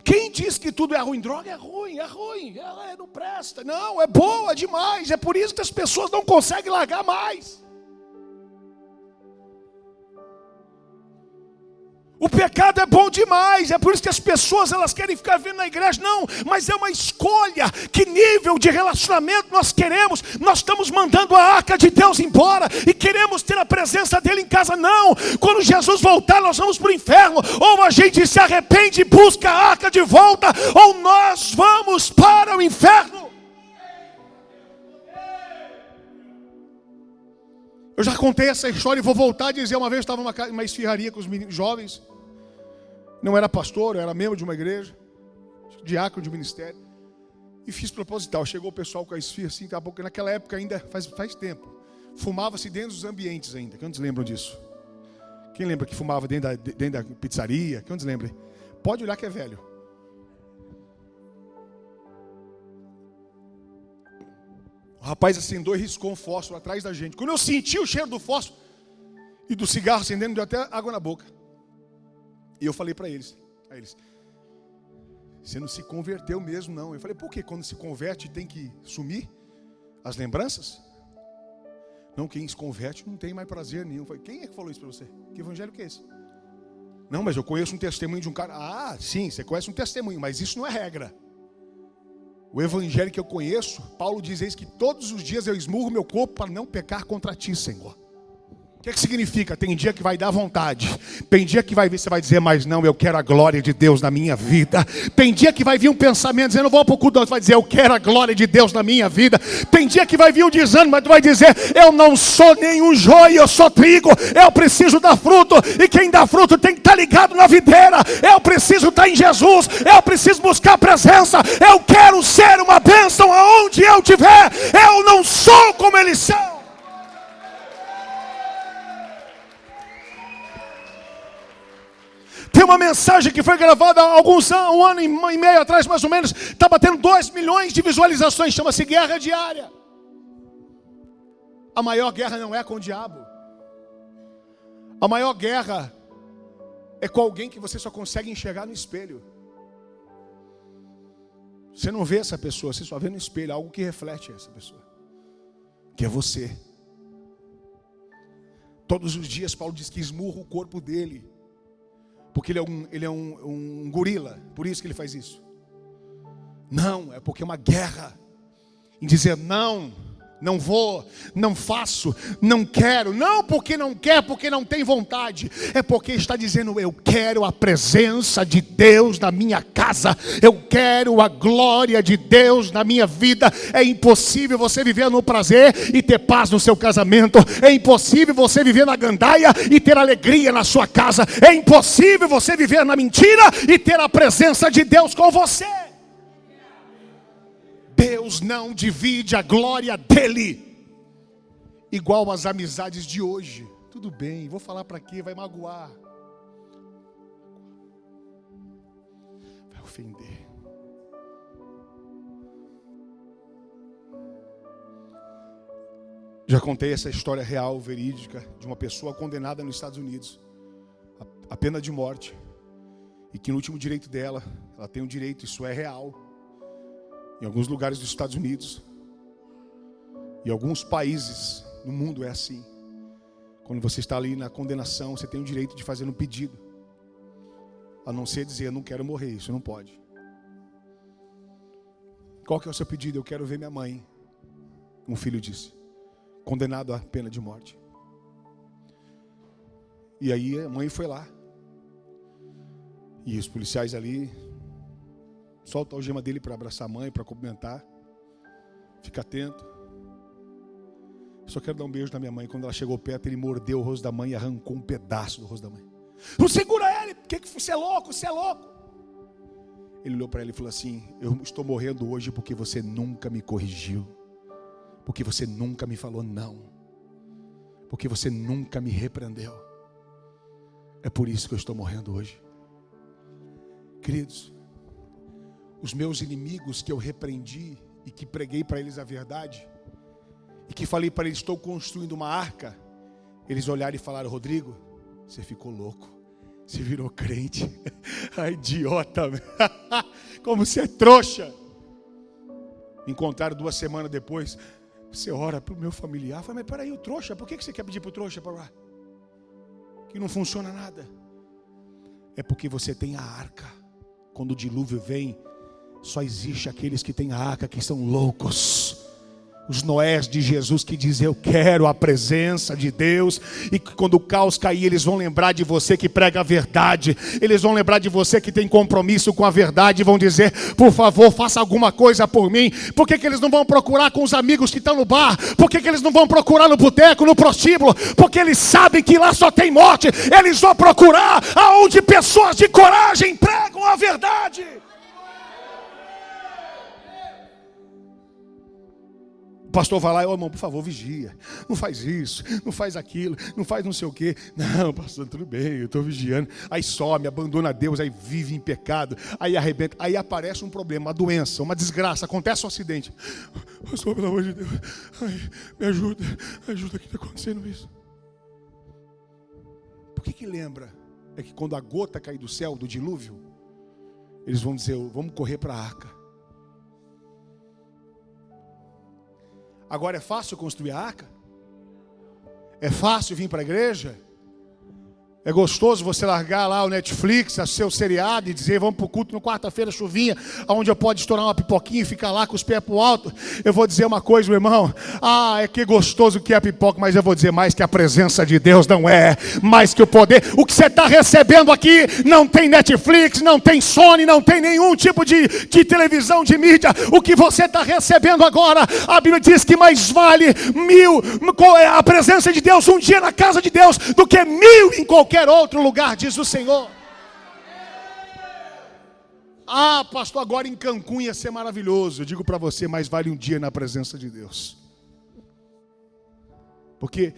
Speaker 1: Quem diz que tudo é ruim? Droga é ruim, ela não presta. Não, é boa demais. É por isso que as pessoas não conseguem largar mais. O pecado é bom demais, é por isso que as pessoas elas querem ficar vendo na igreja. Não, mas é uma escolha. Que nível de relacionamento nós queremos? Nós estamos mandando a arca de Deus embora e queremos ter a presença dele em casa. Não, quando Jesus voltar nós vamos para o inferno. Ou a gente se arrepende e busca a arca de volta, ou nós vamos para o inferno. Eu já contei essa história e vou voltar a dizer. Uma vez eu estava numa esfirraria com os jovens. Não era pastor, eu era membro de uma igreja, diácono de ministério. E fiz proposital. Chegou o pessoal com a esfirra assim, acabou que naquela época ainda, faz tempo, fumava-se dentro dos ambientes ainda. Quantos lembram disso? Quem lembra que fumava dentro da pizzaria? Quantos lembram? Pode olhar que é velho. O rapaz acendeu e riscou um fósforo atrás da gente. Quando eu senti o cheiro do fósforo e do cigarro acendendo, deu até água na boca. E eu falei para eles, você não se converteu mesmo não. Eu falei, por quê? Quando se converte tem que sumir as lembranças? Não, quem se converte não tem mais prazer nenhum. Eu falei, quem é que falou isso para você? Que evangelho que é esse? Não, mas eu conheço um testemunho de um cara. Ah, sim, você conhece um testemunho, mas isso não é regra. O evangelho que eu conheço, Paulo diz que todos os dias eu esmurro meu corpo para não pecar contra ti, Senhor. O que significa? Tem dia que vai dar vontade. Tem dia que vai vir, você vai dizer, mas não, eu quero a glória de Deus na minha vida. Tem dia que vai vir um pensamento dizendo, eu vou para o culto, você vai dizer, eu quero a glória de Deus na minha vida. Tem dia que vai vir um desânimo, mas tu vai dizer, eu não sou nenhum joio, eu sou trigo, eu preciso dar fruto. E quem dá fruto tem que estar ligado na videira. Eu preciso estar em Jesus, eu preciso buscar a presença. Eu quero ser uma bênção aonde eu estiver. Eu não sou como eles são. Tem uma mensagem que foi gravada há um ano e meio atrás, mais ou menos. Está batendo 2 milhões de visualizações. Chama-se Guerra Diária. A maior guerra não é com o diabo. A maior guerra é com alguém que você só consegue enxergar no espelho. Você não vê essa pessoa, você só vê no espelho algo que reflete essa pessoa, que é você. Todos os dias Paulo diz que esmurra o corpo dele, porque ele é um gorila, por isso que ele faz isso. Não, é porque é uma guerra em dizer não não vou, não faço, não quero. Não porque não quer, porque não tem vontade. É porque está dizendo: eu quero a presença de Deus na minha casa. Eu quero a glória de Deus na minha vida. É impossível você viver no prazer e ter paz no seu casamento. É impossível você viver na gandaia e ter alegria na sua casa. É impossível você viver na mentira e ter a presença de Deus com você. Deus não divide a glória dele igual as amizades de hoje. Tudo bem, vou falar para quê? Vai magoar, vai ofender. Já contei essa história real, verídica, de uma pessoa condenada nos Estados Unidos a pena de morte, e que no último direito dela, ela tem um direito, isso é real. Em alguns lugares dos Estados Unidos, e alguns países no mundo é assim. Quando você está ali na condenação, você tem o direito de fazer um pedido, a não ser dizer: eu não quero morrer. Isso não pode. Qual que é o seu pedido? Eu quero ver minha mãe. Um filho disse, condenado à pena de morte. E aí a mãe foi lá, e os policiais ali solta a algema dele para abraçar a mãe, para cumprimentar. Fica atento. Só quero dar um beijo na minha mãe. Quando ela chegou perto, ele mordeu o rosto da mãe e arrancou um pedaço do rosto da mãe. Não segura ele! Que você é louco? Você é louco! Ele olhou para ela e falou assim: eu estou morrendo hoje porque você nunca me corrigiu. Porque você nunca me falou não. Porque você nunca me repreendeu. É por isso que eu estou morrendo hoje. Queridos, os meus inimigos que eu repreendi e que preguei para eles a verdade, e que falei para eles: estou construindo uma arca, eles olharam e falaram: Rodrigo, você ficou louco, você virou crente. Ai, idiota, como você é trouxa. Me encontraram 2 semanas depois: você ora para o meu familiar. Eu falei: mas peraí, o trouxa, por que você quer pedir para o trouxa para orar? Que não funciona nada. É porque você tem a arca. Quando o dilúvio vem, só existe aqueles que têm a arca que são loucos. Os Noés de Jesus que dizem: eu quero a presença de Deus. E que quando o caos cair, eles vão lembrar de você que prega a verdade. Eles vão lembrar de você que tem compromisso com a verdade. E vão dizer: por favor, faça alguma coisa por mim. Por que eles não vão procurar com os amigos que estão no bar? Por que eles não vão procurar no boteco, no prostíbulo? Porque eles sabem que lá só tem morte. Eles vão procurar aonde pessoas de coragem pregam a verdade. O pastor vai lá: irmão, por favor, vigia. Não faz isso, não faz aquilo, não faz não sei o quê. Não, pastor, tudo bem, eu estou vigiando. Aí some, abandona Deus, aí vive em pecado, aí arrebenta. Aí aparece um problema, uma doença, uma desgraça, acontece um acidente. Pastor, pelo amor de Deus, ai, me ajuda que está acontecendo isso. Por que lembra? É que quando a gota cair do céu, do dilúvio, eles vão dizer: vamos correr para a arca. Agora é fácil construir a arca? É fácil vir para a igreja? É gostoso você largar lá o Netflix, o seu seriado, e dizer: vamos para o culto na quarta-feira, chuvinha, onde eu posso estourar uma pipoquinha e ficar lá com os pés para o alto? Eu vou dizer uma coisa, meu irmão: é que gostoso que é a pipoca, mas eu vou dizer mais que a presença de Deus não é, mais que o poder. O que você está recebendo aqui não tem Netflix, não tem Sony, não tem nenhum tipo de televisão, de mídia. O que você está recebendo agora, a Bíblia diz que mais vale 1000, a presença de Deus, um dia na casa de Deus, do que 1000 em qualquer outro lugar, diz o Senhor. Pastor, agora em Cancún ia ser maravilhoso. Eu digo para você: mais vale um dia na presença de Deus. Porque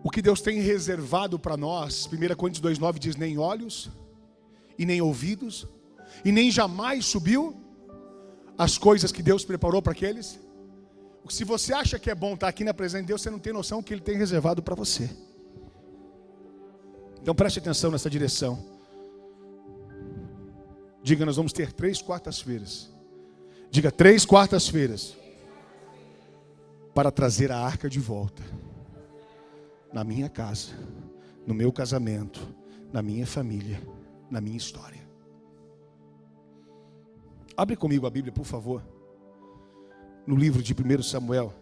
Speaker 1: o que Deus tem reservado para nós, 1 Coríntios 2,9 diz: nem olhos, e nem ouvidos, e nem jamais subiu as coisas que Deus preparou para aqueles. Se você acha que é bom estar aqui na presença de Deus, você não tem noção do que Ele tem reservado para você. Então preste atenção nessa direção. Diga: nós vamos ter 3 quartas-feiras. Diga: 3 quartas-feiras para trazer a arca de volta. Na minha casa, no meu casamento, na minha família, na minha história. Abre comigo a Bíblia, por favor. No livro de 1 Samuel,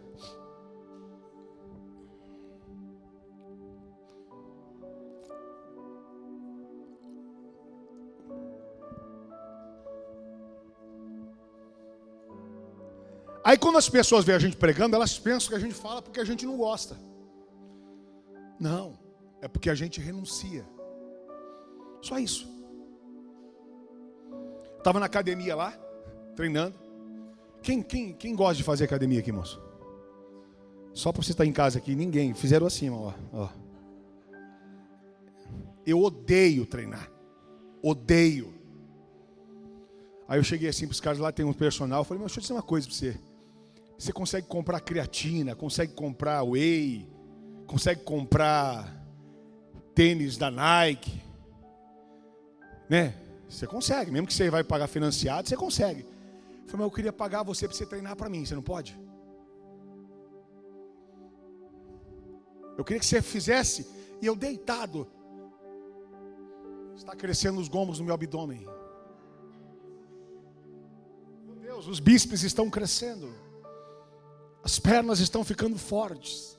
Speaker 1: Aí quando as pessoas veem a gente pregando, elas pensam que a gente fala porque a gente não gosta. Não, é porque a gente renuncia. Só isso. Estava na academia lá, treinando. Quem gosta de fazer academia aqui, moço? Só para você estar em casa aqui, ninguém. Fizeram assim, ó. Eu odeio treinar. Odeio. Aí eu cheguei assim para os caras lá, tem um personal. Eu falei, mas deixa eu dizer uma coisa para você. Você consegue comprar creatina, consegue comprar whey, consegue comprar tênis da Nike, né? Você consegue, mesmo que você vai pagar financiado, você consegue. Eu falei, mas eu queria pagar você para você treinar para mim, você não pode? Eu queria que você fizesse, e eu deitado. Está crescendo os gomos no meu abdômen. Meu Deus, os bíceps estão crescendo. As pernas estão ficando fortes.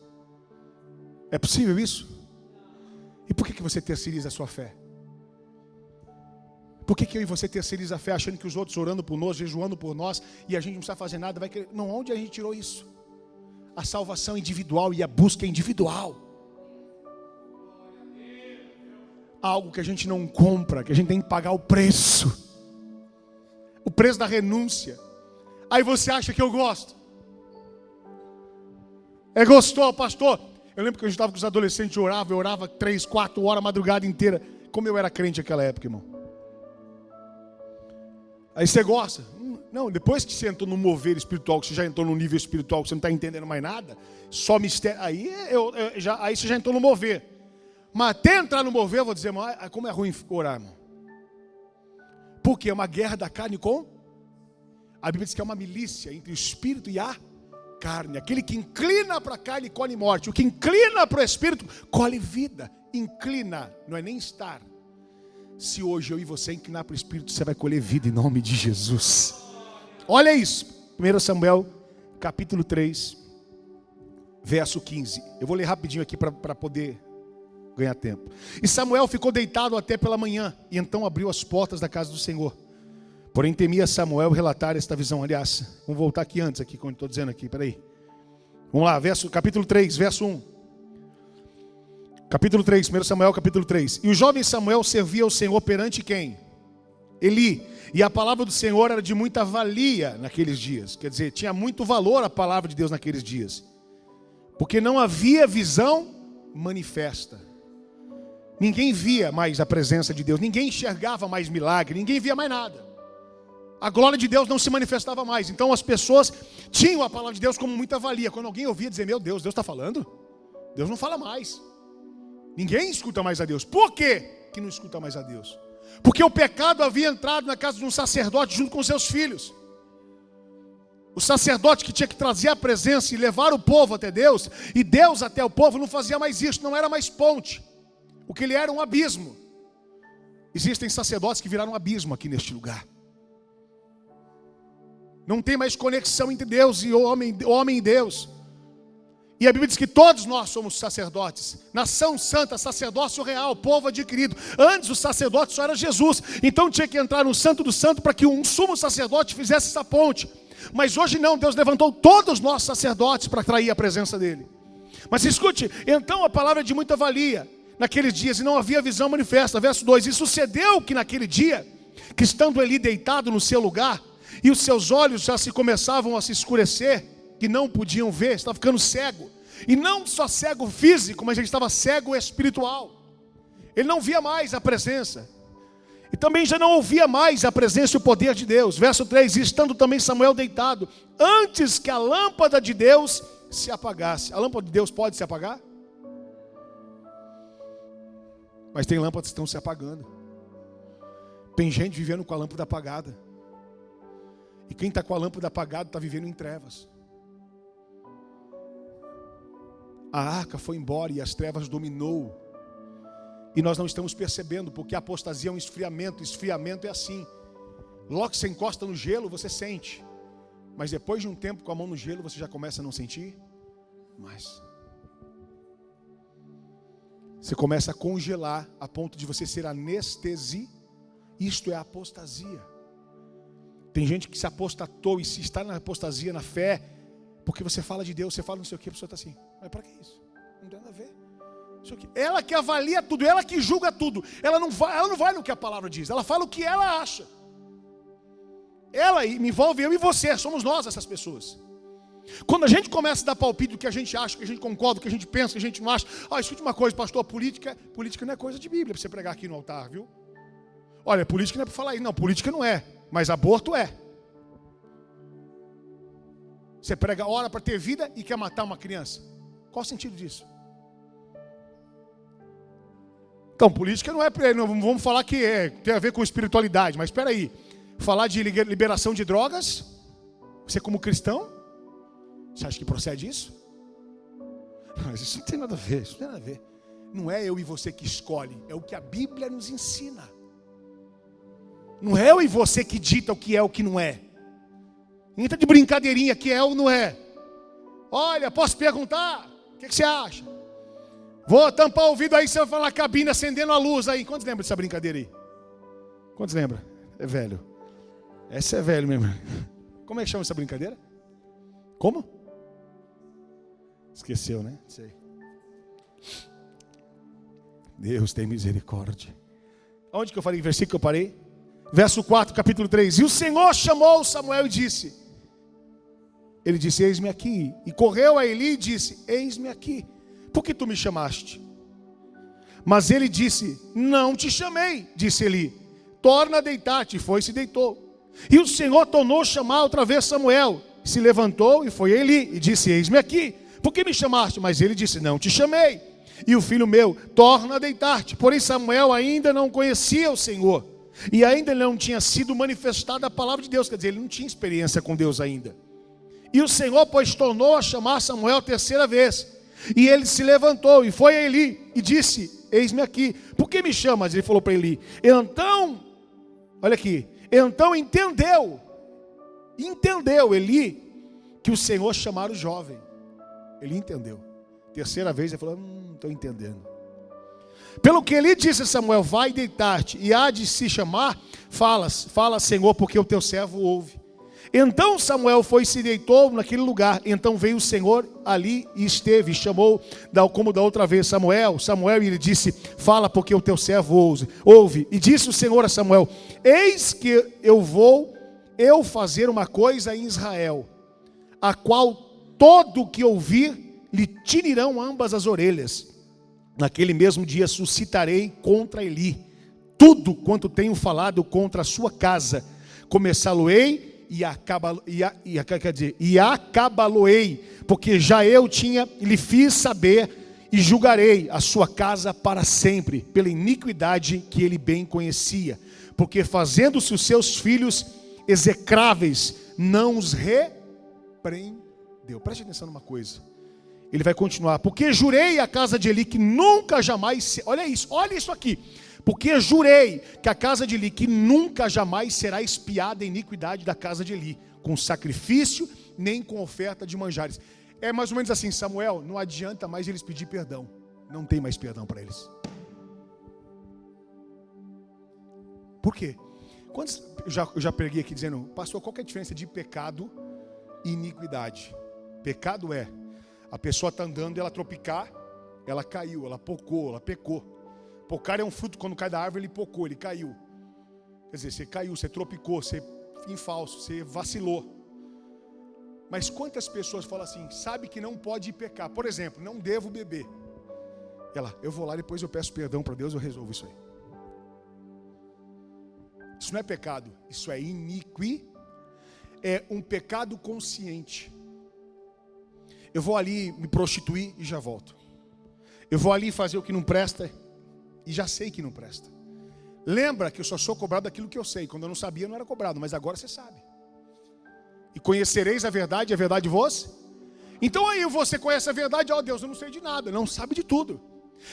Speaker 1: É possível isso? E por que você terceiriza a sua fé? Por que eu e você terceiriza a fé achando que os outros orando por nós, jejuando por nós, e a gente não precisa fazer nada, vai querer... Não, onde a gente tirou isso? A salvação individual e a busca individual. Algo que a gente não compra, que a gente tem que pagar o preço. O preço da renúncia. Aí você acha que eu gosto? É gostoso, pastor. Eu lembro que a gente estava com os adolescentes, eu orava 3, 4 horas a madrugada inteira. Como eu era crente naquela época, irmão. Aí você gosta? Não, depois que você entrou no mover espiritual, que você já entrou no nível espiritual, que você não está entendendo mais nada, só mistério. Aí você já entrou no mover. Mas até entrar no mover, eu vou dizer, irmão, como é ruim orar, irmão. Porque é uma guerra da carne com... A Bíblia diz que é uma milícia entre o espírito e a carne. Aquele que inclina para a carne colhe morte. O que inclina para o espírito colhe vida. Inclina, não é nem estar. Se hoje eu e você inclinar para o espírito, você vai colher vida em nome de Jesus. Olha isso. 1 Samuel, capítulo 3, verso 15. Eu vou ler rapidinho aqui para poder ganhar tempo. E Samuel ficou deitado até pela manhã, e então abriu as portas da casa do Senhor. Porém temia Samuel relatar esta visão. Aliás, vamos voltar aqui antes, aqui, quando estou dizendo aqui, peraí. Vamos lá, capítulo 3, verso 1. Capítulo 3, 1 Samuel, capítulo 3. E o jovem Samuel servia ao Senhor perante quem? Eli. E a palavra do Senhor era de muita valia naqueles dias. Quer dizer, tinha muito valor a palavra de Deus naqueles dias. Porque não havia visão manifesta. Ninguém via mais a presença de Deus. Ninguém enxergava mais milagre. Ninguém via mais nada. A glória de Deus não se manifestava mais. Então as pessoas tinham a palavra de Deus como muita valia. Quando alguém ouvia dizer, meu Deus, Deus está falando? Deus não fala mais. Ninguém escuta mais a Deus. Por quê que não escuta mais a Deus? Porque o pecado havia entrado na casa de um sacerdote junto com seus filhos. O sacerdote que tinha que trazer a presença e levar o povo até Deus, e Deus até o povo, não fazia mais isso, não era mais ponte. O que ele era um abismo. Existem sacerdotes que viraram um abismo aqui neste lugar. Não tem mais conexão entre Deus e homem e Deus. E a Bíblia diz que todos nós somos sacerdotes. Nação santa, sacerdócio real, povo adquirido. Antes o sacerdote só era Jesus. Então tinha que entrar no santo do santo para que um sumo sacerdote fizesse essa ponte. Mas hoje não, Deus levantou todos os nossos sacerdotes para atrair a presença dele. Mas escute, então a palavra é de muita valia naqueles dias, e não havia visão manifesta. Verso 2, e sucedeu que naquele dia, que estando Eli deitado no seu lugar, e os seus olhos já começavam a se escurecer, que não podiam ver, estava ficando cego. E não só cego físico, mas ele estava cego espiritual. Ele não via mais a presença. E também já não ouvia mais a presença e o poder de Deus. Verso 3, e estando também Samuel deitado, antes que a lâmpada de Deus se apagasse. A lâmpada de Deus pode se apagar? Mas tem lâmpadas que estão se apagando. Tem gente vivendo com a lâmpada apagada. E quem está com a lâmpada apagada está vivendo em trevas. A arca foi embora e as trevas dominou. E nós não estamos percebendo, porque a apostasia é um esfriamento. Esfriamento é assim. Logo que você encosta no gelo, você sente. Mas depois de um tempo com a mão no gelo, você já começa a não sentir mais. Você começa a congelar a ponto de você ser anestesi. Isto é apostasia. Tem gente que se apostatou e se está na apostasia, na fé, porque você fala de Deus, você fala não sei o que, a pessoa está assim, mas para que isso? Não tem nada a ver. Ela que avalia tudo, ela que julga tudo, ela não vai no que a palavra diz, ela fala o que ela acha. Ela me envolve eu e você, somos nós essas pessoas. Quando a gente começa a dar palpite do que a gente acha, que a gente concorda, que a gente pensa, que a gente não acha. Escute uma coisa, pastor, política não é coisa de Bíblia para você pregar aqui no altar, viu? Olha, política não é para falar isso, não, política não é, mas aborto é. Você prega hora para ter vida e quer matar uma criança. Qual o sentido disso? Então, política não é, não vamos falar que tem a ver com espiritualidade, mas espera aí, falar de liberação de drogas, você como cristão, você acha que procede isso? Mas isso não tem nada a ver, isso não tem nada a ver. Não é eu e você que escolhe, é o que a Bíblia nos ensina. Não é eu e você que dita o que é o que não é. Entra de brincadeirinha que é ou não é. Olha, posso perguntar? O que você acha? Vou tampar o ouvido aí, você vai falar cabine acendendo a luz aí. Quantos lembram dessa brincadeira aí? Quantos lembram? É velho. Essa é velho mesmo. Como é que chama essa brincadeira? Como? Esqueceu, né? Sei. Deus tem misericórdia. Onde que eu falei? Versículo que eu parei? Verso 4, capítulo 3. E o Senhor chamou Samuel e disse. Ele disse, eis-me aqui. E correu a Eli e disse, eis-me aqui. Por que tu me chamaste? Mas ele disse, não te chamei. Disse Eli, torna a deitar-te. E foi e se deitou. E o Senhor tornou a chamar outra vez Samuel. Se levantou e foi a Eli. E disse, eis-me aqui. Por que me chamaste? Mas ele disse, não te chamei. E o filho meu, torna a deitar-te. Porém Samuel ainda não conhecia o Senhor. E ainda não tinha sido manifestada a palavra de Deus. Quer dizer, ele não tinha experiência com Deus ainda. E o Senhor, pois, tornou a chamar Samuel a terceira vez. E ele se levantou e foi a Eli. E disse, eis-me aqui. Por que me chamas? Ele falou para Eli. Então, olha aqui. Então entendeu Eli que o Senhor chamara o jovem. Ele entendeu. Terceira vez ele falou, estou entendendo. Pelo que ele disse a Samuel, vai deitar-te, e há de se chamar, fala Senhor, porque o teu servo ouve. Então Samuel foi e se deitou naquele lugar. Então veio o Senhor ali e esteve, e chamou como da outra vez, Samuel, e ele disse, fala porque o teu servo ouve. E disse o Senhor a Samuel, eis que eu vou fazer uma coisa em Israel, a qual todo que ouvir, lhe tirarão ambas as orelhas. Naquele mesmo dia suscitarei contra Eli tudo quanto tenho falado contra a sua casa. Começá-lo-ei e acabá-lo-ei, porque já eu lhe fiz saber e julgarei a sua casa para sempre, pela iniquidade que ele bem conhecia. Porque fazendo-se os seus filhos execráveis, não os repreendeu. Preste atenção numa coisa. Ele vai continuar. Porque jurei à casa de Eli que nunca jamais... Olha isso aqui. Porque jurei que a casa de Eli que nunca jamais será espiada a iniquidade da casa de Eli, com sacrifício, nem com oferta de manjares. É mais ou menos assim, Samuel, não adianta mais eles pedir perdão. Não tem mais perdão para eles. Por quê? Eu já preguei aqui dizendo, pastor, qual que é a diferença de pecado e iniquidade? Pecado é, a pessoa está andando e ela tropicar, ela caiu, ela pocou, ela pecou. Pocar é um fruto, quando cai da árvore ele pocou, ele caiu. Quer dizer, você caiu, você tropicou, você em falso, você vacilou. Mas quantas pessoas falam assim, sabe que não pode pecar? Por exemplo, não devo beber. Eu vou lá, depois eu peço perdão para Deus, eu resolvo isso aí. Isso não é pecado, isso é é um pecado consciente. Eu vou ali me prostituir e já volto. Eu vou ali fazer o que não presta e já sei que não presta. Lembra que eu só sou cobrado daquilo que eu sei. Quando eu não sabia, eu não era cobrado, mas agora você sabe. E conhecereis a verdade vos. Então aí você conhece a verdade, Deus, eu não sei de nada, não sabe de tudo.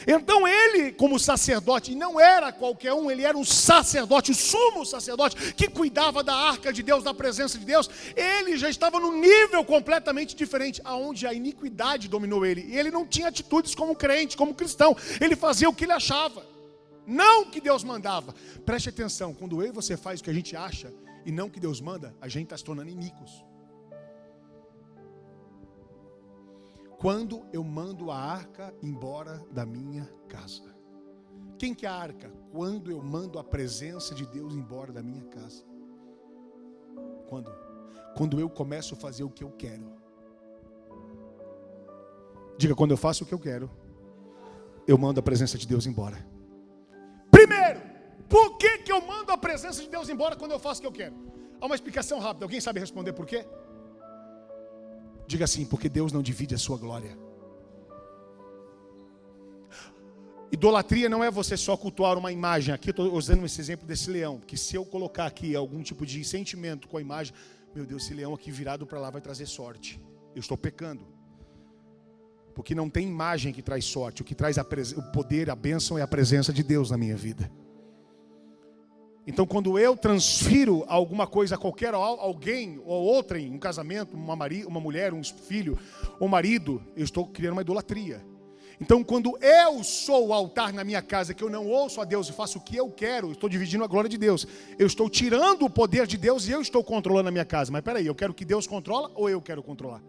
Speaker 1: Então ele, como sacerdote, não era qualquer um, ele era um sacerdote, o sumo sacerdote, que cuidava da arca de Deus, da presença de Deus. Ele já estava num nível completamente diferente, aonde a iniquidade dominou ele. E ele não tinha atitudes como crente, como cristão. Ele fazia o que ele achava. Não o que Deus mandava. Preste atenção, quando eu e você faz o que a gente acha e não o que Deus manda, a gente está se tornando iníquos. Quando eu mando a arca embora da minha casa. Quem que é a arca? Quando eu mando a presença de Deus embora da minha casa. Quando eu começo a fazer o que eu quero. Diga, quando eu faço o que eu quero, eu mando a presença de Deus embora. Primeiro, por que eu mando a presença de Deus embora quando eu faço o que eu quero? Há uma explicação rápida. Alguém sabe responder por quê? Diga assim, porque Deus não divide a sua glória. Idolatria não é você só cultuar uma imagem. Aqui eu estou usando esse exemplo desse leão, que se eu colocar aqui algum tipo de sentimento com a imagem, meu Deus, esse leão aqui virado para lá vai trazer sorte. Eu estou pecando. Porque não tem imagem que traz sorte. O que traz o poder, a bênção é a presença de Deus na minha vida. Então quando eu transfiro alguma coisa a qualquer alguém ou outrem, um casamento, uma mulher, um filho, um marido, eu estou criando uma idolatria. Então quando eu sou o altar na minha casa, que eu não ouço a Deus e faço o que eu quero, eu estou dividindo a glória de Deus. Eu estou tirando o poder de Deus e eu estou controlando a minha casa. Mas peraí, eu quero que Deus controla ou eu quero controlar?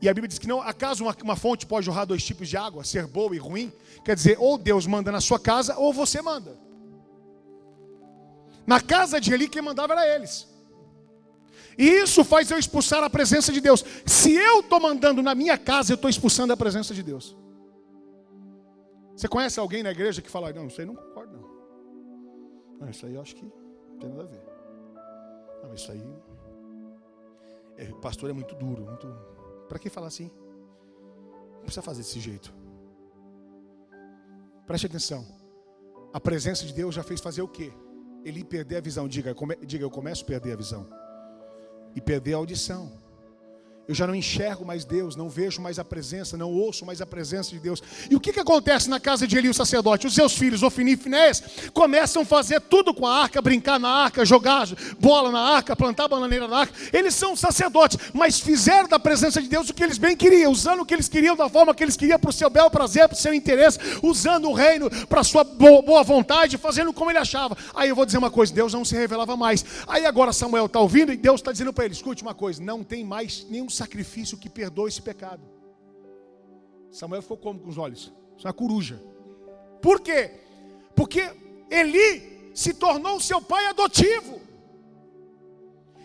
Speaker 1: E a Bíblia diz que não, acaso uma fonte pode jorrar dois tipos de água, ser boa e ruim? Quer dizer, ou Deus manda na sua casa ou você manda. Na casa de Eli, quem mandava era eles. E isso faz eu expulsar a presença de Deus. Se eu estou mandando na minha casa, eu estou expulsando a presença de Deus. Você conhece alguém na igreja que fala, não, isso aí não concordo não. Não, isso aí eu acho que não tem nada a ver. Não, isso aí... o pastor é muito duro, muito... Para que falar assim? Não precisa fazer desse jeito. Preste atenção. A presença de Deus já fez fazer o quê? Ele perder a visão. Diga, eu começo a perder a visão. E perder a audição. Eu já não enxergo mais Deus, não vejo mais a presença, não ouço mais a presença de Deus. E o que acontece na casa de Eli, o sacerdote? Os seus filhos, Ofni e Finéias, começam a fazer tudo com a arca, brincar na arca, jogar bola na arca, plantar bananeira na arca. Eles são sacerdotes, mas fizeram da presença de Deus o que eles bem queriam, usando o que eles queriam, da forma que eles queriam, para o seu bel prazer, para o seu interesse, usando o reino para a sua boa vontade, fazendo como ele achava. Aí eu vou dizer uma coisa, Deus não se revelava mais. Aí agora Samuel está ouvindo e Deus está dizendo para ele, escute uma coisa, não tem mais nenhum sacrifício que perdoe esse pecado. Samuel ficou como com os olhos? Isso é uma coruja. Por quê? Porque Eli se tornou seu pai adotivo.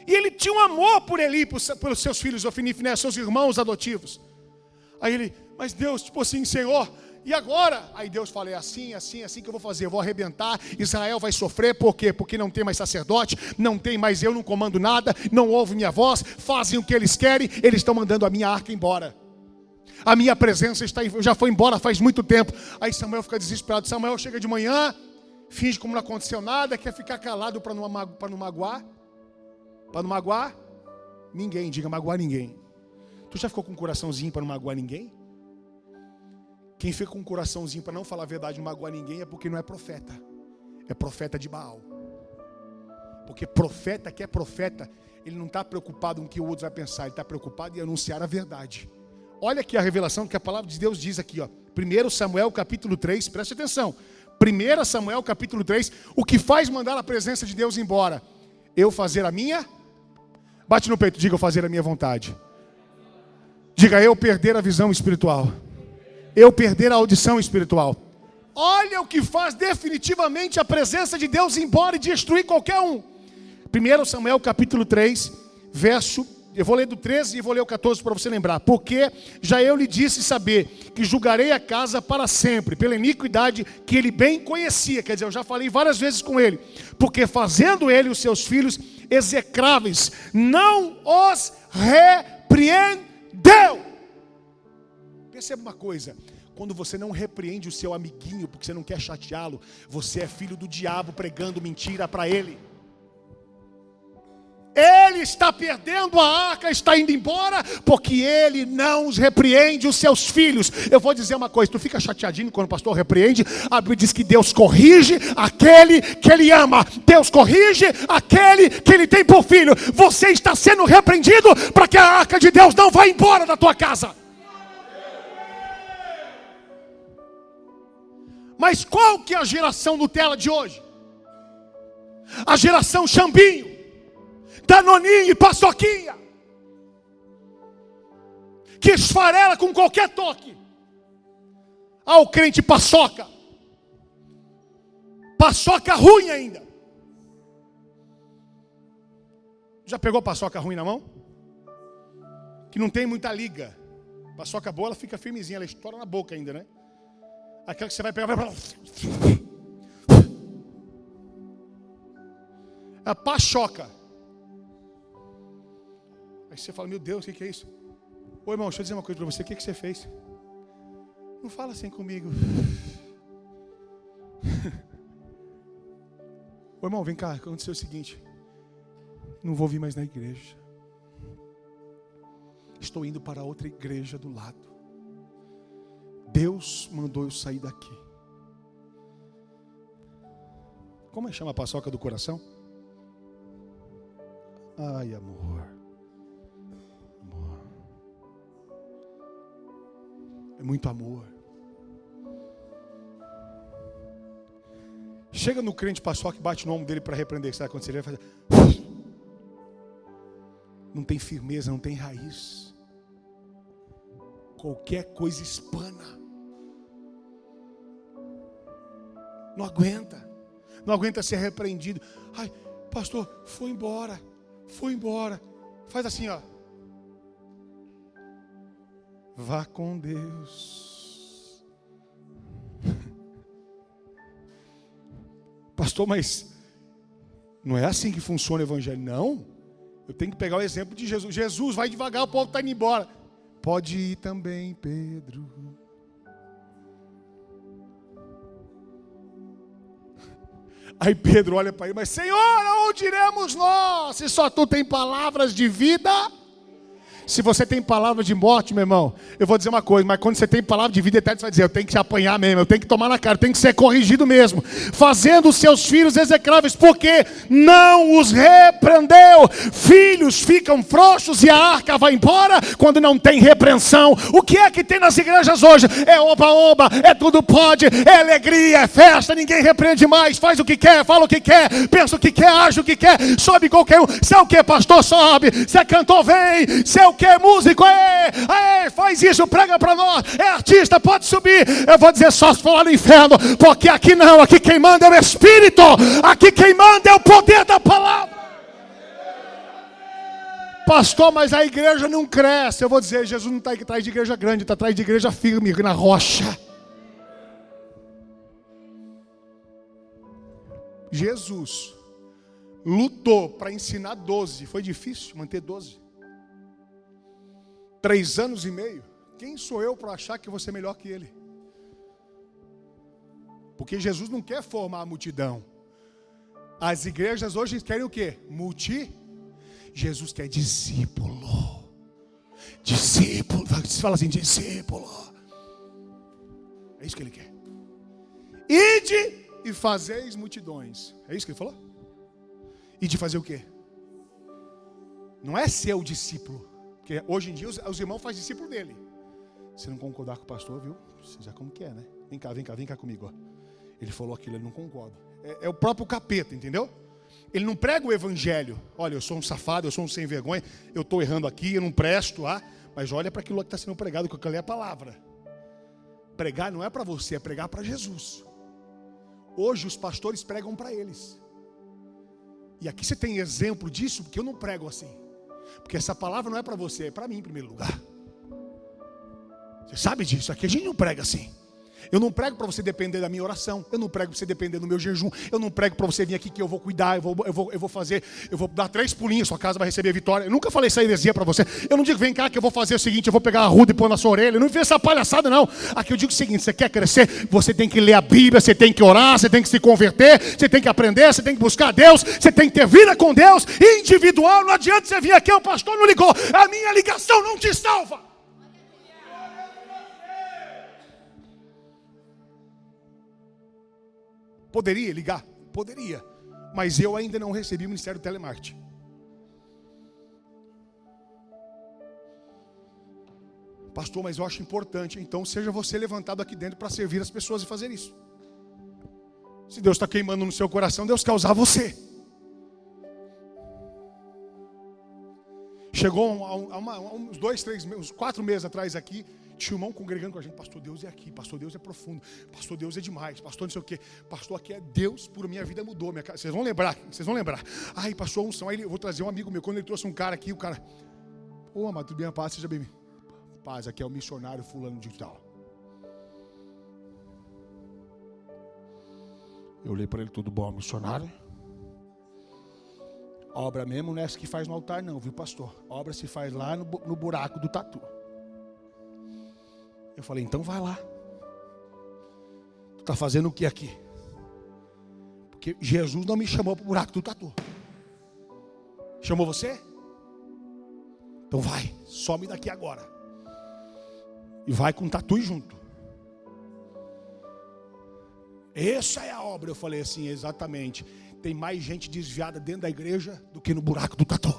Speaker 1: E ele tinha um amor por Eli, pelos seus filhos, Ofni e Finéias, seus irmãos adotivos. Aí ele, mas Deus, tipo assim, Senhor, e agora? Aí Deus fala, é assim que eu vou fazer, eu vou arrebentar, Israel vai sofrer, por quê? Porque não tem mais sacerdote, não tem mais eu, não comando nada, não ouve minha voz, fazem o que eles querem, eles estão mandando a minha arca embora. A minha presença já foi embora faz muito tempo. Aí Samuel fica desesperado, Samuel chega de manhã, finge como não aconteceu nada, quer ficar calado para não magoar. Para não magoar ninguém, diga magoar ninguém. Tu já ficou com um coraçãozinho para não magoar ninguém? Quem fica com um coraçãozinho para não falar a verdade e não magoar ninguém é porque não é profeta. É profeta de Baal. Porque profeta que é profeta, ele não está preocupado com o que o outro vai pensar, ele está preocupado em anunciar a verdade. Olha aqui a revelação que a palavra de Deus diz aqui, ó. 1 Samuel capítulo 3, preste atenção. 1 Samuel capítulo 3, o que faz mandar a presença de Deus embora? Eu fazer a minha... Bate no peito, diga eu fazer a minha vontade. Diga eu perder a visão espiritual. Eu perder a audição espiritual. Olha o que faz definitivamente a presença de Deus ir embora e destruir qualquer um. 1 Samuel capítulo 3, verso, eu vou ler do 13 e vou ler o 14 para você lembrar. Porque já eu lhe disse saber que julgarei a casa para sempre, pela iniquidade que ele bem conhecia. Quer dizer, eu já falei várias vezes com ele. Porque fazendo ele os seus filhos execráveis, não os repreendeu. Perceba uma coisa, quando você não repreende o seu amiguinho porque você não quer chateá-lo, você é filho do diabo pregando mentira para ele. Ele está perdendo a arca, está indo embora porque ele não repreende os seus filhos. Eu vou dizer uma coisa, tu fica chateadinho quando o pastor repreende? A Bíblia diz que Deus corrige aquele que ele ama. Deus corrige aquele que ele tem por filho. Você está sendo repreendido para que a arca de Deus não vá embora da tua casa. Mas qual que é a geração Nutella de hoje? A geração Chambinho, Danoninho e Paçoquinha, que esfarela com qualquer toque. O crente paçoca. Paçoca ruim ainda. Já pegou paçoca ruim na mão? Que não tem muita liga. Paçoca boa, ela fica firmezinha, ela estoura na boca ainda, né? Aquela que você vai pegar, a paçoca. Aí você fala, meu Deus, o que é isso? Ô irmão, deixa eu dizer uma coisa para você, o que você fez? Não fala assim comigo. Ô irmão, vem cá, aconteceu o seguinte. Não vou vir mais na igreja. Estou indo para outra igreja do lado. Deus mandou eu sair daqui. Como é que chama a paçoca do coração? Ai, amor. Amor. É muito amor. Chega no crente paçoca e bate no ombro dele para repreender. Sabe quando ele vai fazer? Não tem firmeza, não tem raiz. Qualquer coisa espana. Não aguenta. Não aguenta ser repreendido. Ai, pastor, foi embora. Foi embora. Faz assim, ó. Vá com Deus. Pastor, mas não é assim que funciona o evangelho, não. Eu tenho que pegar o exemplo de Jesus. Jesus, vai devagar, o povo está indo embora. Pode ir também, Pedro. Aí Pedro olha para ele, mas Senhor, aonde iremos nós? Se só tu tem palavras de vida. Se você tem palavra de morte, meu irmão, eu vou dizer uma coisa, mas quando você tem palavra de vida eterna, você vai dizer, eu tenho que se apanhar mesmo, eu tenho que tomar na cara, eu tenho que ser corrigido mesmo, fazendo os seus filhos execráveis, porque não os repreendeu. Filhos ficam frouxos e a arca vai embora quando não tem repreensão. O que é que tem nas igrejas hoje? É oba-oba, é tudo pode, é alegria, é festa, ninguém repreende mais, faz o que quer, fala o que quer, pensa o que quer, age o que quer, sobe qualquer um. Se é o que, pastor, sobe, se é cantor, vem, se é o que é músico, faz isso, prega para nós, é artista, pode subir. Eu vou dizer só se for lá no inferno, porque aqui não, aqui quem manda é o Espírito, aqui quem manda é o poder da palavra. Pastor, mas a igreja não cresce. Eu vou dizer, Jesus não está atrás de igreja grande, está atrás de igreja firme, na rocha. Jesus lutou para ensinar 12, foi difícil manter 12. 3 anos e meio. Quem sou eu para achar que você é melhor que ele? Porque Jesus não quer formar a multidão. As igrejas hoje querem o quê? Jesus quer discípulo. Discípulo. Você fala assim, discípulo. É isso que ele quer. Ide e fazeis multidões. É isso que ele falou? E de fazer o quê? Não é ser o discípulo. Porque hoje em dia os irmãos fazem discípulo dele. Se não concordar com o pastor, viu? Você já como que é, né? Vem cá comigo. Ó. Ele falou aquilo, ele não concorda. É o próprio capeta, entendeu? Ele não prega o evangelho. Olha, eu sou um safado, eu sou um sem vergonha, eu estou errando aqui, eu não presto, mas olha para aquilo que está sendo pregado, que aquilo é a palavra. Pregar não é para você, é pregar para Jesus. Hoje os pastores pregam para eles. E aqui você tem exemplo disso, porque eu não prego assim. Porque essa palavra não é para você, é para mim em primeiro lugar. Você sabe disso, aqui a gente não prega assim. Eu não prego para você depender da minha oração. Eu não prego para você depender do meu jejum. Eu não prego para você vir aqui que eu vou cuidar. Eu vou dar 3 pulinhos, sua casa vai receber vitória. Eu nunca falei essa heresia para você. Eu não digo, vem cá que eu vou fazer o seguinte, eu vou pegar a ruda e pôr na sua orelha. Eu não fiz essa palhaçada não. Aqui eu digo o seguinte, você quer crescer, você tem que ler a Bíblia, você tem que orar, você tem que se converter, você tem que aprender, você tem que buscar Deus, você tem que ter vida com Deus, individual. Não adianta você vir aqui, o pastor não ligou. A minha ligação não te salva. Poderia ligar? Poderia. Mas eu ainda não recebi o ministério do telemarketing. Pastor, mas eu acho importante. Então seja você levantado aqui dentro para servir as pessoas e fazer isso. Se Deus está queimando no seu coração, Deus quer usar você. Chegou uns 2, 3 meses, uns 4 meses atrás aqui, tinha um irmão congregando com a gente. Pastor, Deus é aqui, pastor, Deus é profundo, pastor, Deus é demais, pastor, não sei o quê. Pastor, aqui é Deus, por minha vida mudou. Vocês vão lembrar. Ai, pastor, unção. Aí eu vou trazer um amigo meu. Quando ele trouxe um cara aqui, o cara, ô, amado, tudo bem, paz, seja bem-vindo. Paz, aqui é o missionário fulano de tal. Eu olhei para ele, tudo bom, missionário? Obra mesmo não é essa que faz no altar não, viu, pastor? Obra se faz lá no buraco do tatu. Eu falei, então vai lá. Tu está fazendo o que aqui? Porque Jesus não me chamou para o buraco do tatu. Chamou você? Então vai, some daqui agora. E vai com tatu junto. Essa é a obra. Eu falei assim, exatamente. Tem mais gente desviada dentro da igreja do que no buraco do tatu.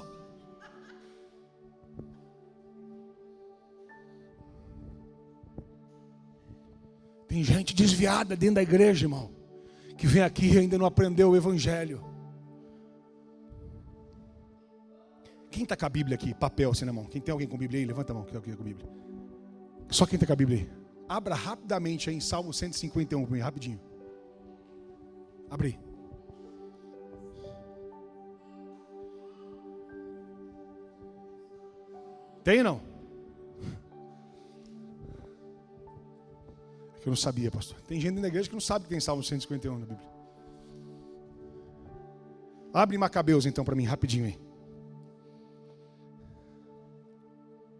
Speaker 1: Tem gente desviada dentro da igreja, irmão, que vem aqui e ainda não aprendeu o evangelho. Quem está com a Bíblia aqui? Papel assim na mão. Quem tem alguém com a Bíblia aí? Levanta a mão. Quem está com a Bíblia? Só quem está com a Bíblia aí. Abra rapidamente aí em Salmo 151 comigo, rapidinho. Abre. Tem ou não? É que eu não sabia, pastor. Tem gente na igreja que não sabe que tem Salmo 151 na Bíblia. Abre Macabeus então para mim, rapidinho aí.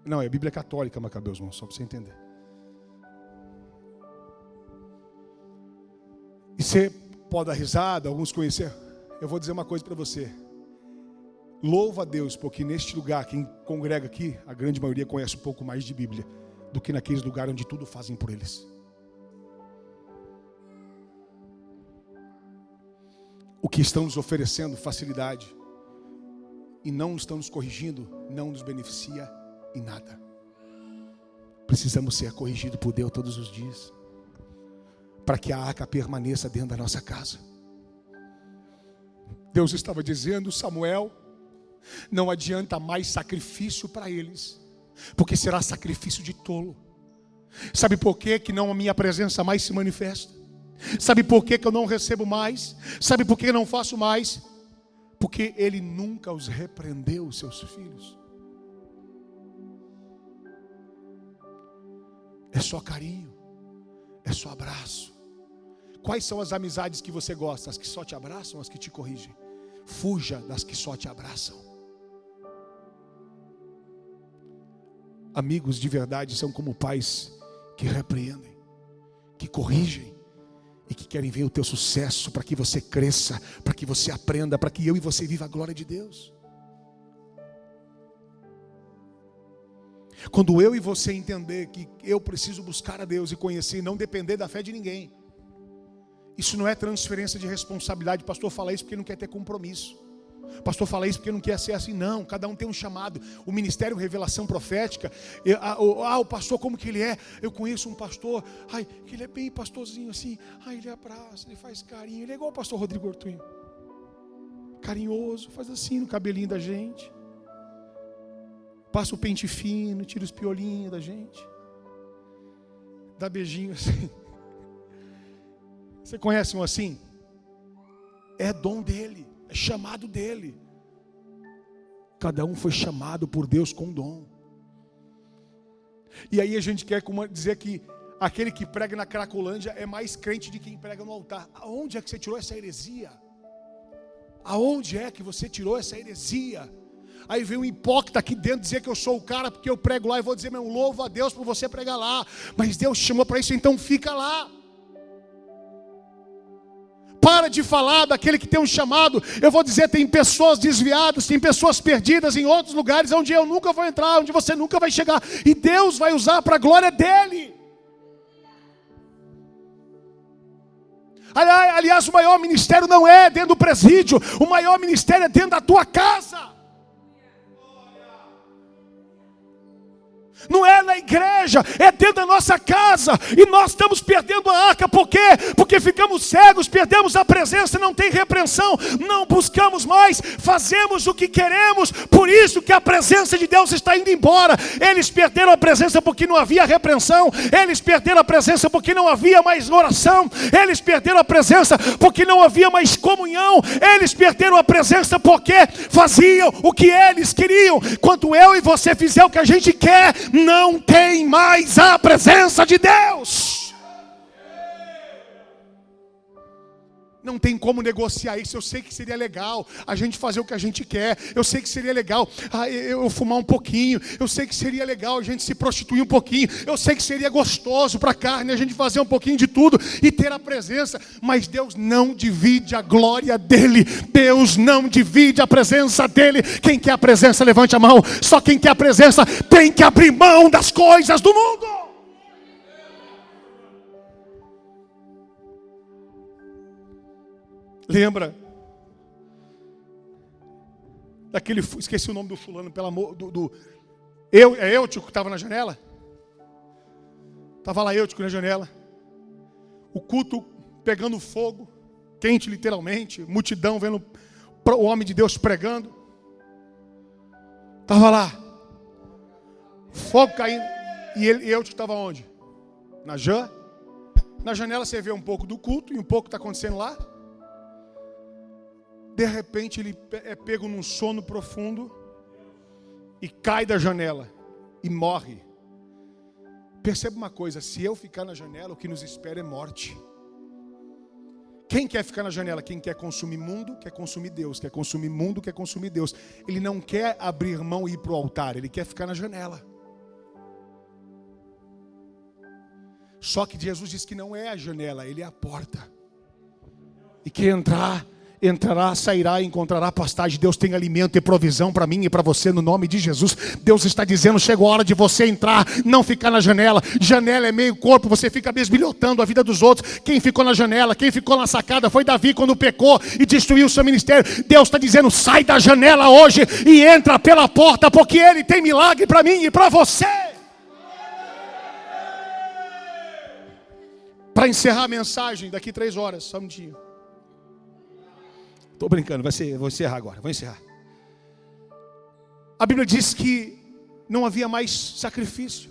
Speaker 1: Não, é a Bíblia católica, Macabeus, irmão, só para você entender. E você pode dar risada, alguns conhecer. Eu vou dizer uma coisa para você. Louva a Deus, porque neste lugar, quem congrega aqui, a grande maioria conhece um pouco mais de Bíblia do que naqueles lugares onde tudo fazem por eles. O que estão nos oferecendo facilidade e não estão nos corrigindo, não nos beneficia em nada. Precisamos ser corrigidos por Deus todos os dias, para que a arca permaneça dentro da nossa casa. Deus estava dizendo, Samuel, não adianta mais sacrifício para eles, porque será sacrifício de tolo. Sabe por quê que não a minha presença mais se manifesta? Sabe por quê que eu não recebo mais? Sabe por que eu não faço mais? Porque ele nunca os repreendeu, os seus filhos. É só carinho, é só abraço. Quais são as amizades que você gosta? As que só te abraçam, as que te corrigem? Fuja das que só te abraçam. Amigos de verdade são como pais que repreendem, que corrigem e que querem ver o teu sucesso, para que você cresça, para que você aprenda, para que eu e você viva a glória de Deus. Quando eu e você entender que eu preciso buscar a Deus e conhecer e não depender da fé de ninguém, isso não é transferência de responsabilidade. O pastor fala isso porque não quer ter compromisso. O pastor fala isso porque não quer ser assim. Não, cada um tem um chamado. O ministério revelação profética. O pastor, como que ele é? Eu conheço um pastor, que ele é bem pastorzinho assim. Ele abraça, ele faz carinho. Ele é igual o pastor Rodrigo Ortunho. Carinhoso, faz assim no cabelinho da gente. Passa o pente fino, tira os piolinhos da gente. Dá beijinho assim. Você conhece um assim? É dom dele, é chamado dele. Cada um foi chamado por Deus com dom. E aí a gente quer dizer que aquele que prega na Cracolândia é mais crente de quem prega no altar. Aonde é que você tirou essa heresia? Aonde é que você tirou essa heresia? Aí vem um hipócrita aqui dentro dizer que eu sou o cara porque eu prego lá. E vou dizer, meu, louvo a Deus por você pregar lá. Mas Deus te chamou para isso, então fica lá. Para de falar daquele que tem um chamado. Eu vou dizer, tem pessoas desviadas, tem pessoas perdidas em outros lugares onde eu nunca vou entrar, onde você nunca vai chegar. E Deus vai usar para a glória dele. Aliás, o maior ministério não é dentro do presídio. O maior ministério é dentro da tua casa. Não é na igreja, é dentro da nossa casa. E nós estamos perdendo a arca. Por quê? Porque ficamos cegos, perdemos a presença, não tem repreensão, não buscamos mais, fazemos o que queremos. Por isso que a presença de Deus está indo embora. Eles perderam a presença porque não havia repreensão. Eles perderam a presença porque não havia mais oração. Eles perderam a presença porque não havia mais comunhão. Eles perderam a presença porque faziam o que eles queriam. Quando eu e você fizer o que a gente quer, não tem mais a presença de Deus. Não tem como negociar isso. Eu sei que seria legal a gente fazer o que a gente quer. Eu sei que seria legal eu fumar um pouquinho. Eu sei que seria legal a gente se prostituir um pouquinho. Eu sei que seria gostoso para a carne a gente fazer um pouquinho de tudo e ter a presença. Mas Deus não divide a glória dele. Deus não divide a presença dele. Quem quer a presença, levante a mão. Só quem quer a presença tem que abrir mão das coisas do mundo. Lembra daquele, esqueci o nome do fulano, pelo amor é Eutico que estava na janela? Estava lá Eutico na janela. O culto pegando fogo, quente literalmente, multidão vendo o homem de Deus pregando. Estava lá, fogo caindo. E Eutico estava onde? Na janela você vê um pouco do culto e um pouco está acontecendo lá. De repente ele é pego num sono profundo e cai da janela e morre. Perceba uma coisa, se eu ficar na janela, o que nos espera é morte. Quem quer ficar na janela? Quem quer consumir mundo, quer consumir Deus. Quer consumir mundo, quer consumir Deus. Ele não quer abrir mão e ir para o altar, ele quer ficar na janela. Só que Jesus diz que não é a janela, ele é a porta. E que entrará, sairá e encontrará pastagem. Deus tem alimento e provisão para mim e para você no nome de Jesus. Deus está dizendo, chegou a hora de você entrar, não ficar na janela. Janela é meio corpo, você fica besbilhotando a vida dos outros. Quem ficou na janela, quem ficou na sacada foi Davi quando pecou e destruiu o seu ministério. Deus está dizendo, sai da janela hoje e entra pela porta, porque Ele tem milagre para mim e para você. Para encerrar a mensagem, daqui 3 horas, só um minutinho. Estou brincando, vou encerrar agora, vou encerrar. A Bíblia diz que não havia mais sacrifício.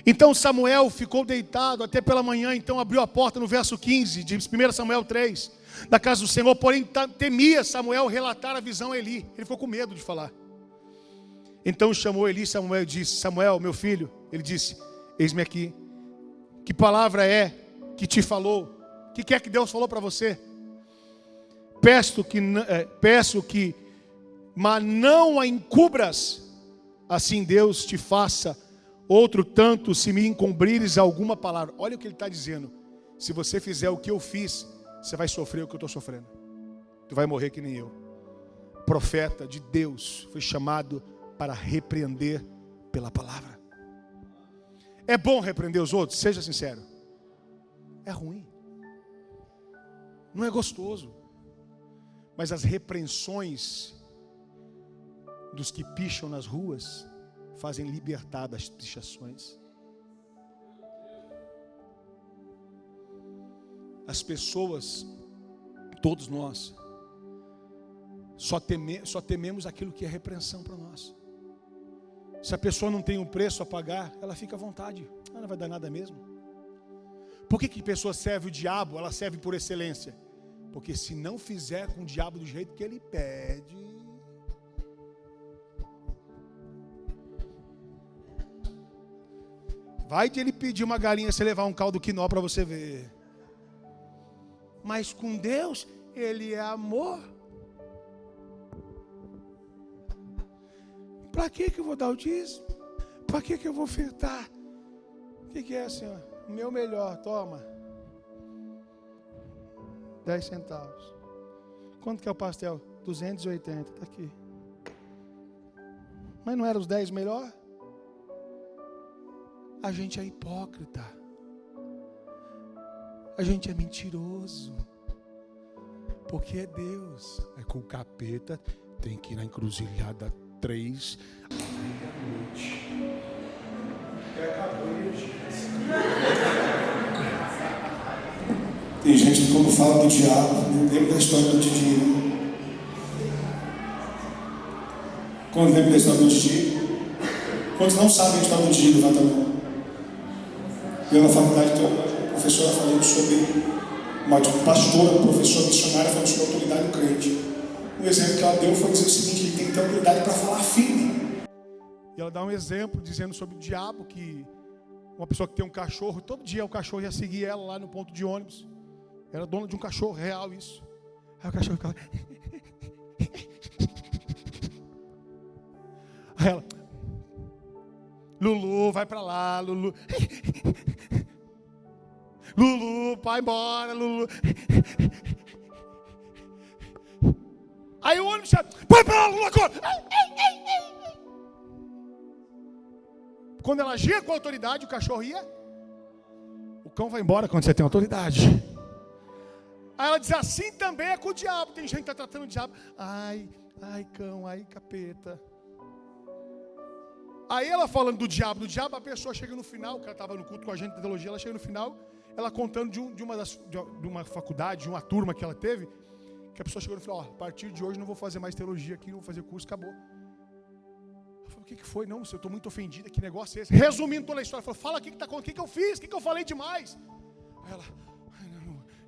Speaker 1: Então Samuel ficou deitado até pela manhã, então abriu a porta no verso 15 de 1 Samuel 3, da casa do Senhor, porém temia Samuel relatar a visão a Eli. Ele ficou com medo de falar. Então chamou Eli, Samuel disse, Samuel, meu filho, ele disse, eis-me aqui. Que palavra é que te falou? O que é que Deus falou para você? Peço que, mas não a encubras, assim Deus te faça outro tanto se me encobrires alguma palavra. Olha o que ele está dizendo. Se você fizer o que eu fiz, você vai sofrer o que eu estou sofrendo. Tu vai morrer que nem eu. Profeta de Deus foi chamado para repreender pela palavra. É bom repreender os outros? Seja sincero. É ruim. Não é gostoso. Mas as repreensões dos que picham nas ruas fazem libertar das pichações. As pessoas, todos nós, só tememos aquilo que é repreensão para nós. Se a pessoa não tem um preço a pagar, ela fica à vontade. Ela não vai dar nada mesmo. Por que a pessoa serve o diabo? Ela serve por excelência. Porque se não fizer com o diabo do jeito que ele pede, vai de ele pedir uma galinha, você levar um caldo quinó para você ver. Mas com Deus, Ele é amor. Para que eu vou dar o dízimo? Para que eu vou ofertar? O que é, Senhor? O meu melhor, toma. 10 centavos. Quanto que é o pastel? 280, está aqui. Mas não eram os 10 melhor? A gente é hipócrita. A gente é mentiroso. Porque é Deus. É com o capeta, tem que ir na encruzilhada 3 à meia-noite.
Speaker 2: Tem gente que quando fala do diabo, lembra da história do Didi, né? Quando lembra da história do Didi? Quantos não sabem a história do Didi, levanta a mão. Pela faculdade, a professora falando sobre uma pastora, professora missionária falando sobre a autoridade do crente. O exemplo que ela deu foi dizer o seguinte: ele tem que ter autoridade para falar firme.
Speaker 1: E ela dá um exemplo dizendo sobre o diabo, que uma pessoa que tem um cachorro, todo dia o cachorro ia seguir ela lá no ponto de ônibus. Era dona de um cachorro, real isso. Aí o cachorro ficava... Aí ela... Lulu, vai pra lá, Lulu. Lulu, vai embora, Lulu. Aí o ônibus chama, vai pra lá, Lulu, agora. Quando ela agia com autoridade, o cachorro ia. O cão vai embora quando você tem autoridade. Aí ela diz, assim também é com o diabo. Tem gente que está tratando o diabo. Ai, cão, ai, capeta. Aí ela falando do diabo, a pessoa chega no final, o cara estava no culto com a gente de teologia, ela chega no final, ela contando de uma faculdade, de uma turma que ela teve, que a pessoa chegou no final, a partir de hoje não vou fazer mais teologia aqui, não vou fazer curso, acabou. Eu falei, o que foi? Não, eu estou muito ofendida, que negócio é esse? Resumindo toda a história, eu falei, fala o que está acontecendo, o que eu fiz, o que eu falei demais? Aí ela,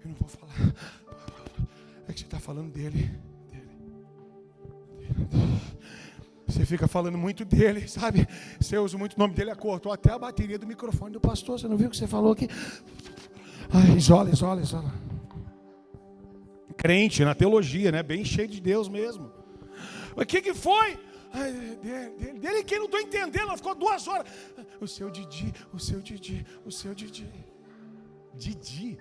Speaker 1: eu não vou falar, é que você está falando dele. Você fica falando muito dele, sabe? Você usa muito o nome dele, cortou até a bateria do microfone do pastor. Você não viu o que você falou aqui? Ai, isola. Crente na teologia, né? Bem cheio de Deus mesmo. Mas o que foi? Ai, dele que eu não estou entendendo. Ela ficou 2 horas. O seu Didi. Didi.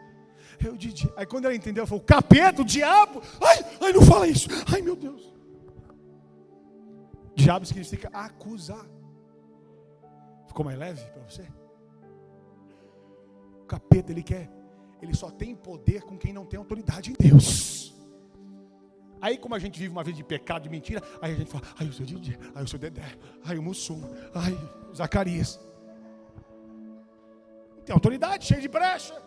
Speaker 1: Eu Didi. Aí quando ela entendeu, ela falou, capeta, o diabo. Ai, não fala isso. Ai, meu Deus. Diabo significa acusar. Ficou mais leve para você? O capeta, ele só tem poder com quem não tem autoridade em Deus. Aí como a gente vive uma vida de pecado, de mentira, aí a gente fala, ai o seu Didi, ai o seu Dedé, ai o Mussum, ai o Zacarias. Tem autoridade, cheio de brecha.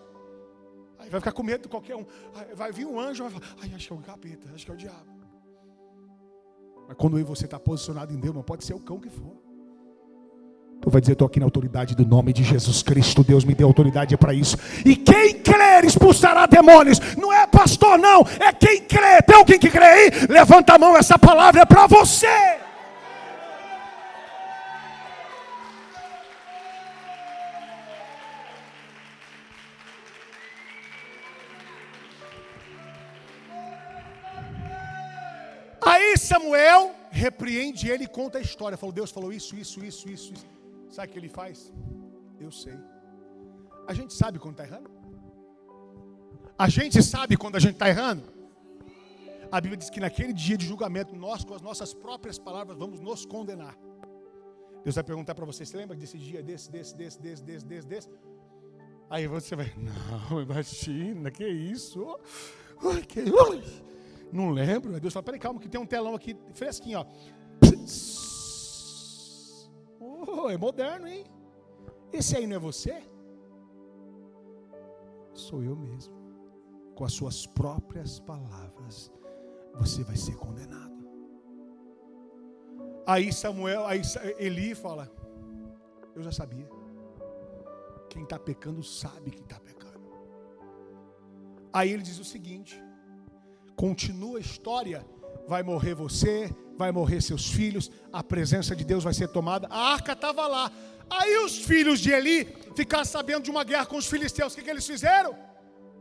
Speaker 1: Aí vai ficar com medo de qualquer um. Aí vai vir um anjo e vai falar, ai acho que é o capeta, acho que é o diabo. Mas quando você está posicionado em Deus, não pode ser o cão que for. Tu vai dizer, estou aqui na autoridade do nome de Jesus Cristo. Deus me deu autoridade para isso. E quem crer expulsará demônios. Não é pastor não, é quem crê. Tem alguém que crê aí? Levanta a mão, essa palavra é para você. Aí Samuel repreende ele e conta a história. Falou, Deus falou isso. Sabe o que ele faz? Eu sei. A gente sabe quando está errando? A gente sabe quando a gente está errando? A Bíblia diz que naquele dia de julgamento, nós com as nossas próprias palavras vamos nos condenar. Deus vai perguntar para você, você lembra desse dia, desse? Aí você vai, não, imagina, que isso? Não lembro. Aí Deus fala, peraí, calma, que tem um telão aqui fresquinho, ó. É moderno, hein? Esse aí não é você? Sou eu mesmo. Com as suas próprias palavras, você vai ser condenado. Aí Eli fala, eu já sabia. Quem está pecando sabe que está pecando. Aí ele diz o seguinte, continua a história, vai morrer você, vai morrer seus filhos, a presença de Deus vai ser tomada. A arca estava lá. Aí os filhos de Eli ficaram sabendo de uma guerra com os filisteus. O que eles fizeram?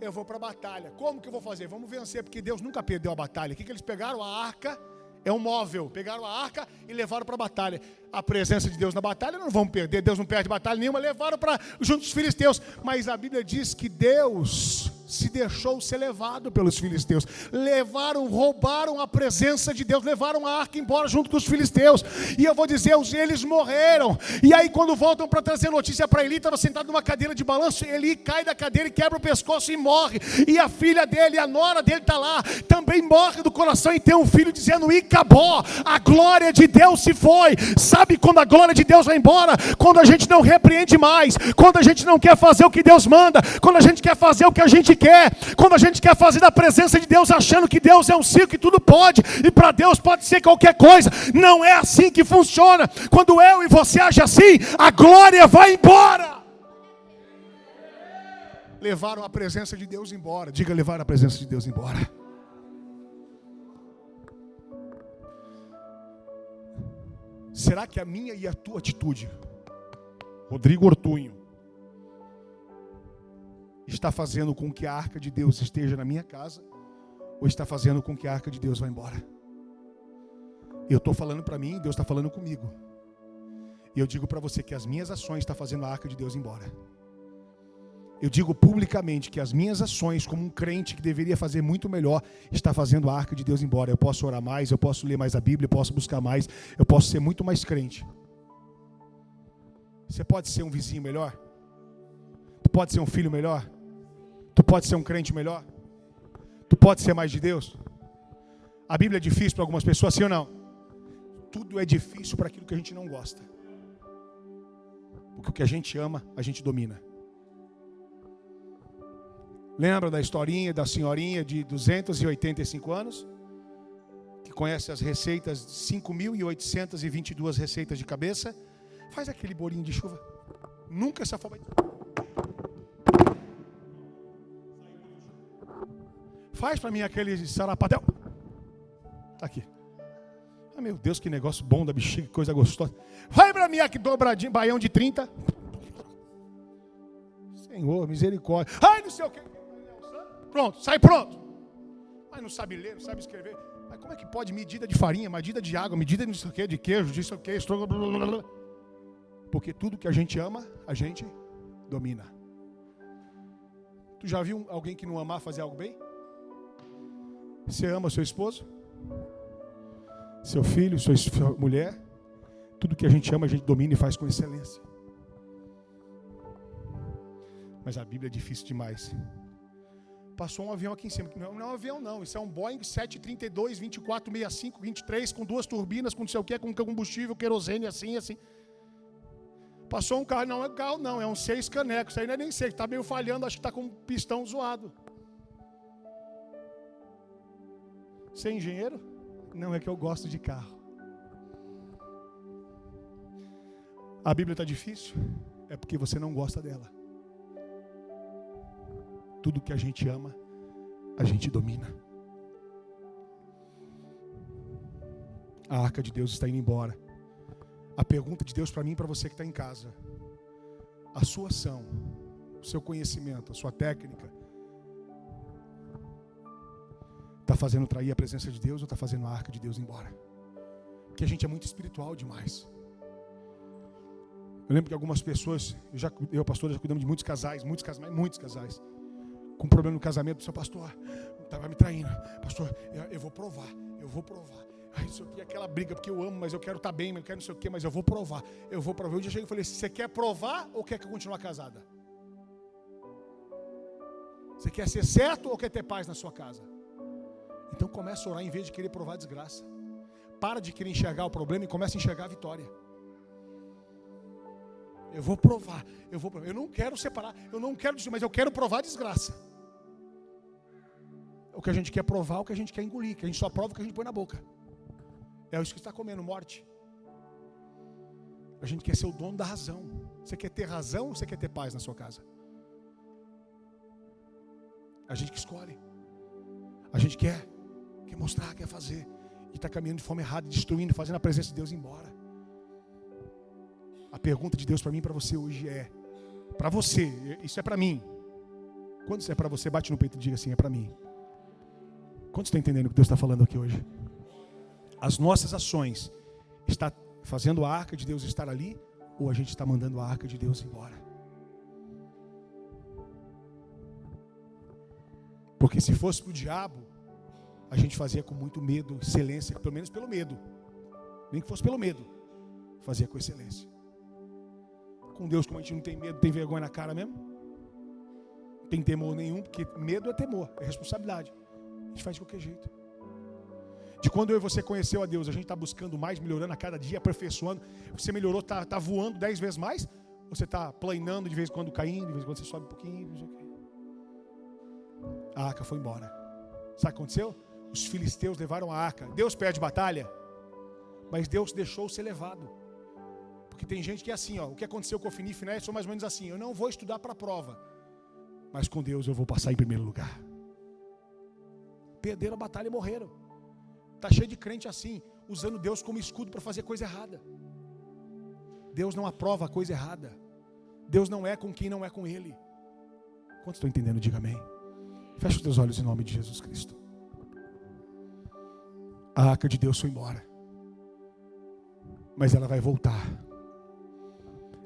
Speaker 1: Eu vou para a batalha. Como que eu vou fazer? Vamos vencer, porque Deus nunca perdeu a batalha. O que eles pegaram? A arca é um móvel. Pegaram a arca e levaram para a batalha. A presença de Deus na batalha não vamos perder. Deus não perde batalha nenhuma. Levaram para junto dos filisteus. Mas a Bíblia diz que Deus se deixou ser levado pelos filisteus. Roubaram a presença de Deus, levaram a arca embora junto com os filisteus. E eu vou dizer, eles morreram. E aí quando voltam para trazer notícia para Eli, estava sentado numa cadeira de balanço, Eli cai da cadeira e quebra o pescoço e morre. E a filha dele, a nora dele está lá, também morre do coração e tem um filho dizendo, e acabou, a glória de Deus se foi. Sabe quando a glória de Deus vai embora? Quando a gente não repreende mais, quando a gente não quer fazer o que Deus manda, quando a gente quer fazer o que a gente quer, quando a gente quer fazer da presença de Deus achando que Deus é um circo e tudo pode, e para Deus pode ser qualquer coisa. Não é assim que funciona. Quando eu e você agem assim, a glória vai embora. Levaram a presença de Deus embora. Diga, levaram a presença de Deus embora. Será que a minha e a tua atitude, Rodrigo Ortunho, está fazendo com que a arca de Deus esteja na minha casa, ou está fazendo com que a arca de Deus vá embora? Eu estou falando para mim, Deus está falando comigo. E eu digo para você que as minhas ações estão fazendo a arca de Deus embora. Eu digo publicamente que as minhas ações, como um crente que deveria fazer muito melhor, está fazendo a arca de Deus embora. Eu posso orar mais, eu posso ler mais a Bíblia, eu posso buscar mais, eu posso ser muito mais crente. Você pode ser um vizinho melhor? Tu pode ser um filho melhor? Tu pode ser um crente melhor? Tu pode ser mais de Deus? A Bíblia é difícil para algumas pessoas, sim ou não? Tudo é difícil para aquilo que a gente não gosta. Porque o que a gente ama, a gente domina. Lembra da historinha da senhorinha de 285 anos? Que conhece as receitas, 5.822 receitas de cabeça. Faz aquele bolinho de chuva. Nunca essa forma. Faz para mim aquele sarapatel. Tá aqui. Ah, meu Deus, que negócio bom da bexiga, que coisa gostosa. Vai para mim aqui dobradinho, baião de 30. Senhor, misericórdia. Ai, não sei o que. Pronto, sai pronto. Mas não sabe ler, não sabe escrever. Mas como é que pode medida de farinha, medida de água, medida de quê, de queijo, disso o quê, porque tudo que a gente ama, a gente domina. Tu já viu alguém que não amar fazer algo bem? Você ama seu esposo, seu filho, sua mulher. Tudo que a gente ama, a gente domina e faz com excelência. Mas a Bíblia é difícil demais. Passou um avião aqui em cima. Não é um avião não, isso é um Boeing 732, 24, 65, 23, com 2 turbinas, com não sei o que, com combustível, querosene, assim. Passou um carro, não é carro não, é um 6 caneco. Isso aí não é nem 6, está meio falhando, acho que está com um pistão zoado. Você é engenheiro? Não, é que eu gosto de carro. A Bíblia está difícil? É porque você não gosta dela. Tudo que a gente ama, a gente domina. A arca de Deus está indo embora. A pergunta de Deus para mim e para você que está em casa: a sua ação, o seu conhecimento, a sua técnica, está fazendo trair a presença de Deus ou está fazendo a arca de Deus ir embora? Porque a gente é muito espiritual demais. Eu lembro que algumas pessoas, eu pastor, já cuidamos de muitos casais, com problema no casamento. Seu pastor, estava me traindo. Pastor, eu vou provar. Ai, isso aqui é aquela briga, porque eu amo, mas eu quero estar bem, mas eu quero não sei o quê, mas eu vou provar. Eu um dia cheguei e falei: você quer provar ou quer continuar casada? Você quer ser certo ou quer ter paz na sua casa? Então começa a orar em vez de querer provar a desgraça. Para de querer enxergar o problema e começa a enxergar a vitória. Eu vou provar. Eu não quero separar, eu não quero dizer, mas eu quero provar a desgraça. O que a gente quer provar, o que a gente quer engolir, que a gente só prova o que a gente põe na boca. É isso que está comendo, morte. A gente quer ser o dono da razão. Você quer ter razão ou você quer ter paz na sua casa? A gente que escolhe. A gente quer mostrar, quer fazer. E está caminhando de forma errada, destruindo, fazendo a presença de Deus embora. A pergunta de Deus para mim e para você hoje é: para você, isso é para mim. Quando isso é para você, bate no peito e diga assim: é para mim. Quantos estão entendendo o que Deus está falando aqui hoje? As nossas ações está fazendo a arca de Deus estar ali, ou a gente está mandando a arca de Deus embora? Porque se fosse para o diabo, a gente fazia com muito medo, excelência, pelo menos pelo medo. Nem que fosse pelo medo, fazia com excelência. Com Deus, como a gente não tem medo, tem vergonha na cara mesmo, não tem temor nenhum, porque medo é temor, é responsabilidade. A gente faz de qualquer jeito. De quando eu e você conheceu a Deus, a gente está buscando mais, melhorando a cada dia, aperfeiçoando. Você melhorou, está voando 10 vezes mais? Ou você está planando de vez em quando, caindo, de vez em quando você sobe um pouquinho, não sei o quê. A arca foi embora. Sabe o que aconteceu? Os filisteus levaram a arca. Deus perde batalha, mas Deus deixou ser levado. Porque tem gente que é assim, ó, o que aconteceu com o Ofni e Finéias foi mais ou menos assim: eu não vou estudar para a prova, mas com Deus eu vou passar em primeiro lugar. Perderam a batalha e morreram. Está cheio de crente assim, usando Deus como escudo para fazer coisa errada. Deus não aprova a coisa errada. Deus não é com quem não é com Ele. Quantos estão entendendo? Diga amém. Fecha os teus olhos em nome de Jesus Cristo. A arca de Deus foi embora, mas ela vai voltar.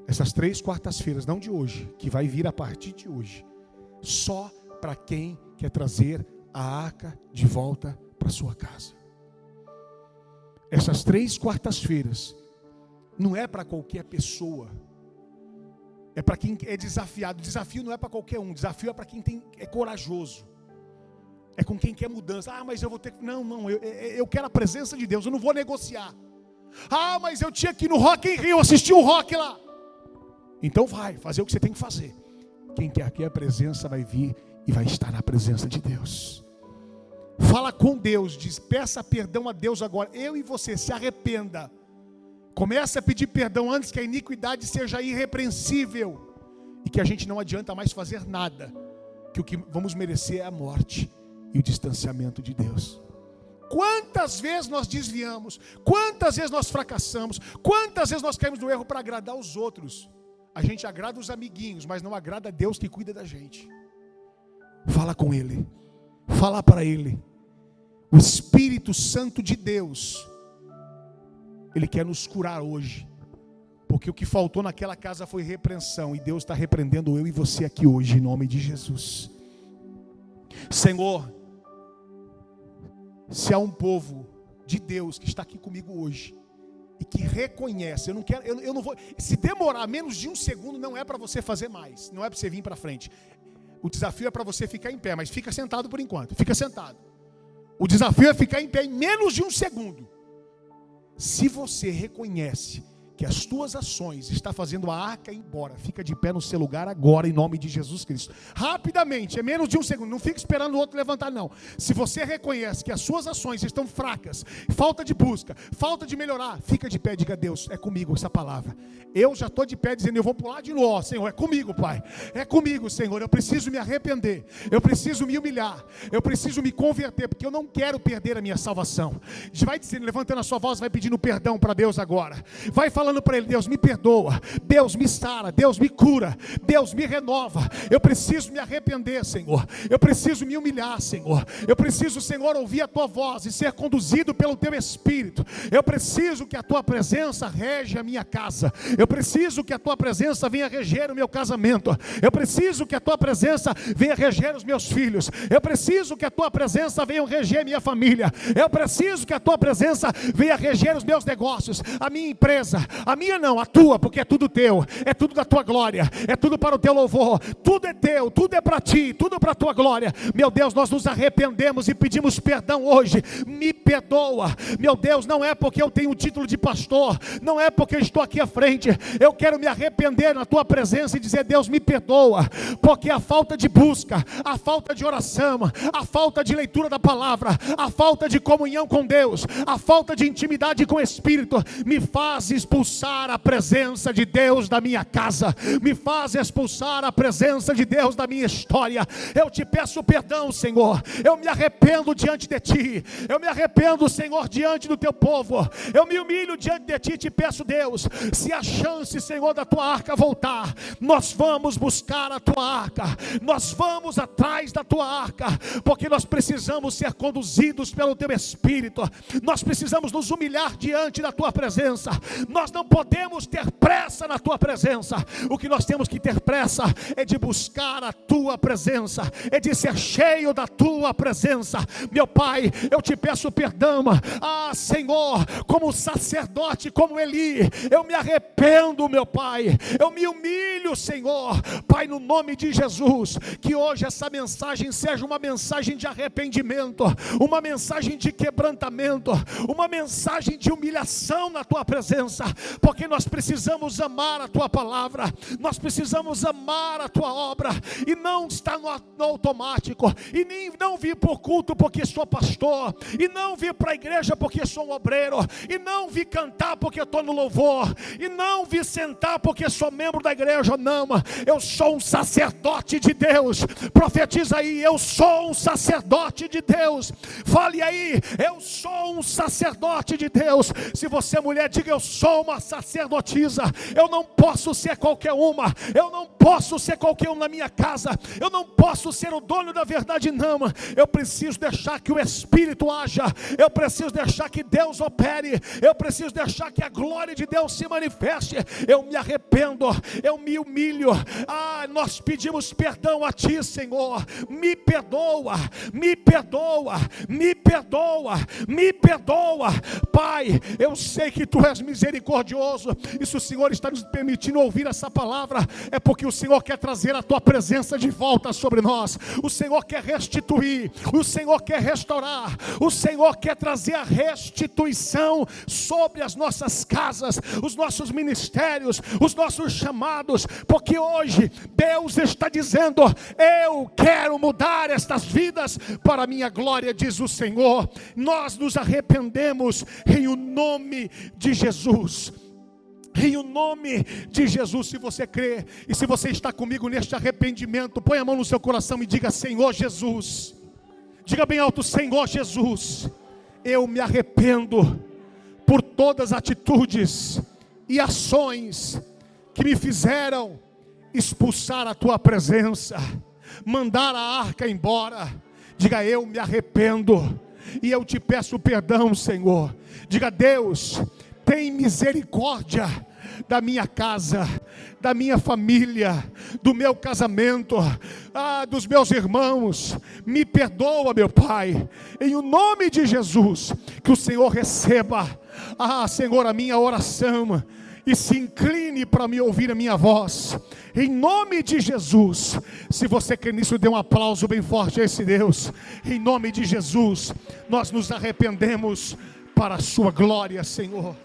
Speaker 1: Essas 3 quartas-feiras, não de hoje, que vai vir a partir de hoje, só para quem quer trazer a arca de volta para sua casa. Essas 3 quartas-feiras não é para qualquer pessoa, é para quem é desafiado. Desafio não é para qualquer um, desafio é para quem é corajoso, é com quem quer mudança. Ah, mas eu vou ter que... Não, eu quero a presença de Deus, eu não vou negociar. Ah, mas eu tinha que ir no Rock in Rio, assistir o rock lá. Então vai, fazer o que você tem que fazer. Quem quer aqui a presença vai vir e vai estar na presença de Deus. Fala com Deus, diz, peça perdão a Deus agora. Eu e você, se arrependa. Comece a pedir perdão antes que a iniquidade seja irrepreensível e que a gente não adianta mais fazer nada, que o que vamos merecer é a morte e o distanciamento de Deus. Quantas vezes nós desviamos, quantas vezes nós fracassamos, quantas vezes nós caímos no erro para agradar os outros. A gente agrada os amiguinhos, mas não agrada a Deus que cuida da gente. Fala com Ele, fala para Ele. O Espírito Santo de Deus, Ele quer nos curar hoje, porque o que faltou naquela casa foi repreensão, e Deus está repreendendo eu e você aqui hoje, em nome de Jesus. Senhor, se há um povo de Deus que está aqui comigo hoje e que reconhece, eu não vou, se demorar menos de 1 segundo, não é para você fazer mais, não é para você vir para frente. O desafio é para você ficar em pé, mas fica sentado por enquanto, fica sentado. O desafio é ficar em pé em menos de 1 segundo. Se você reconhece que as tuas ações estão fazendo a arca ir embora, fica de pé no seu lugar agora, em nome de Jesus Cristo. Rapidamente, é menos de 1 segundo, não fica esperando o outro levantar não. Se você reconhece que as suas ações estão fracas, falta de busca, falta de melhorar, fica de pé e diga: Deus, é comigo essa palavra. Eu já estou de pé dizendo, eu vou pular de novo, Senhor, é comigo, Pai. É comigo, Senhor, eu preciso me arrepender, eu preciso me humilhar, eu preciso me converter, porque eu não quero perder a minha salvação. Vai dizendo, levantando a sua voz, vai pedindo perdão para Deus agora. Vai falando para Ele: Deus me perdoa, Deus me sara, Deus me cura, Deus me renova. Eu preciso me arrepender, Senhor. Eu preciso me humilhar, Senhor. Eu preciso, Senhor, ouvir a Tua voz e ser conduzido pelo Teu Espírito. Eu preciso que a Tua presença rege a minha casa. Eu preciso que a Tua presença venha reger o meu casamento. Eu preciso que a Tua presença venha reger os meus filhos. Eu preciso que a Tua presença venha reger minha família. Eu preciso que a Tua presença venha reger os meus negócios, a minha empresa. A minha não, a Tua, porque é tudo Teu, é tudo da Tua glória, é tudo para o Teu louvor, tudo é Teu, tudo é para Ti, tudo para a Tua glória. Meu Deus, nós nos arrependemos e pedimos perdão hoje. Me perdoa, meu Deus, não é porque eu tenho o título de pastor, não é porque eu estou aqui à frente. Eu quero me arrepender na Tua presença e dizer: Deus, me perdoa, porque a falta de busca, a falta de oração, a falta de leitura da palavra, a falta de comunhão com Deus, a falta de intimidade com o Espírito me faz expulsar a presença de Deus da minha casa, me faz expulsar a presença de Deus da minha história. Eu te peço perdão, Senhor. Eu me arrependo diante de Ti. Eu me arrependo, Senhor, diante do Teu povo. Eu me humilho diante de Ti e te peço, Deus, se a chance, Senhor, da Tua arca voltar, nós vamos buscar a Tua arca, nós vamos atrás da Tua arca, porque nós precisamos ser conduzidos pelo Teu Espírito. Nós precisamos nos humilhar diante da Tua presença. Nós Nós não podemos ter pressa na tua presença. O que nós temos que ter pressa é de buscar a tua presença, é de ser cheio da tua presença. Meu Pai, eu te peço perdão. Senhor, como sacerdote, como Eli, eu me arrependo, meu Pai, eu me humilho, Senhor. Pai, no nome de Jesus, que hoje essa mensagem seja uma mensagem de arrependimento, uma mensagem de quebrantamento, uma mensagem de humilhação na tua presença, porque nós precisamos amar a tua palavra, nós precisamos amar a tua obra, e não estar no automático, e nem não vir por culto porque sou pastor, e não vir para a igreja porque sou um obreiro, e não vir cantar porque estou no louvor, e não vir sentar porque sou membro da igreja. Não, eu sou um sacerdote de Deus. Profetiza aí: eu sou um sacerdote de Deus. Fale aí: eu sou um sacerdote de Deus. Se você é mulher, diga: eu sou uma sacerdotisa. Eu não posso ser qualquer uma, eu não posso ser qualquer um na minha casa, eu não posso ser o dono da verdade. Não, eu preciso deixar que o Espírito haja, eu preciso deixar que Deus opere, eu preciso deixar que a glória de Deus se manifeste. Eu me arrependo, eu me humilho. Nós pedimos perdão a ti, Senhor. Me perdoa, me perdoa, me perdoa, me perdoa. Pai, eu sei que tu és misericordioso, e se o Senhor está nos permitindo ouvir essa palavra, é porque o Senhor quer trazer a tua presença de volta sobre nós. O Senhor quer restituir, o Senhor quer restaurar, o Senhor quer trazer a restituição sobre as nossas casas, os nossos ministérios, os nossos chamados, porque hoje Deus está dizendo: eu quero mudar estas vidas para a minha glória, diz o Senhor. Nós nos arrependemos em o nome de Jesus. Em o nome de Jesus. Se você crê e se você está comigo neste arrependimento, põe a mão no seu coração e diga: Senhor Jesus. Diga bem alto: Senhor Jesus, eu me arrependo por todas as atitudes e ações que me fizeram expulsar a tua presença, mandar a arca embora. Diga: eu me arrependo e eu te peço perdão, Senhor. Diga: Deus, tem misericórdia da minha casa, da minha família, do meu casamento, dos meus irmãos. Me perdoa, meu Pai, em o nome de Jesus. Que o Senhor receba, Senhor, a minha oração, e se incline para me ouvir a minha voz, em nome de Jesus. Se você quer nisso, dê um aplauso bem forte a esse Deus. Em nome de Jesus, nós nos arrependemos para a sua glória, Senhor.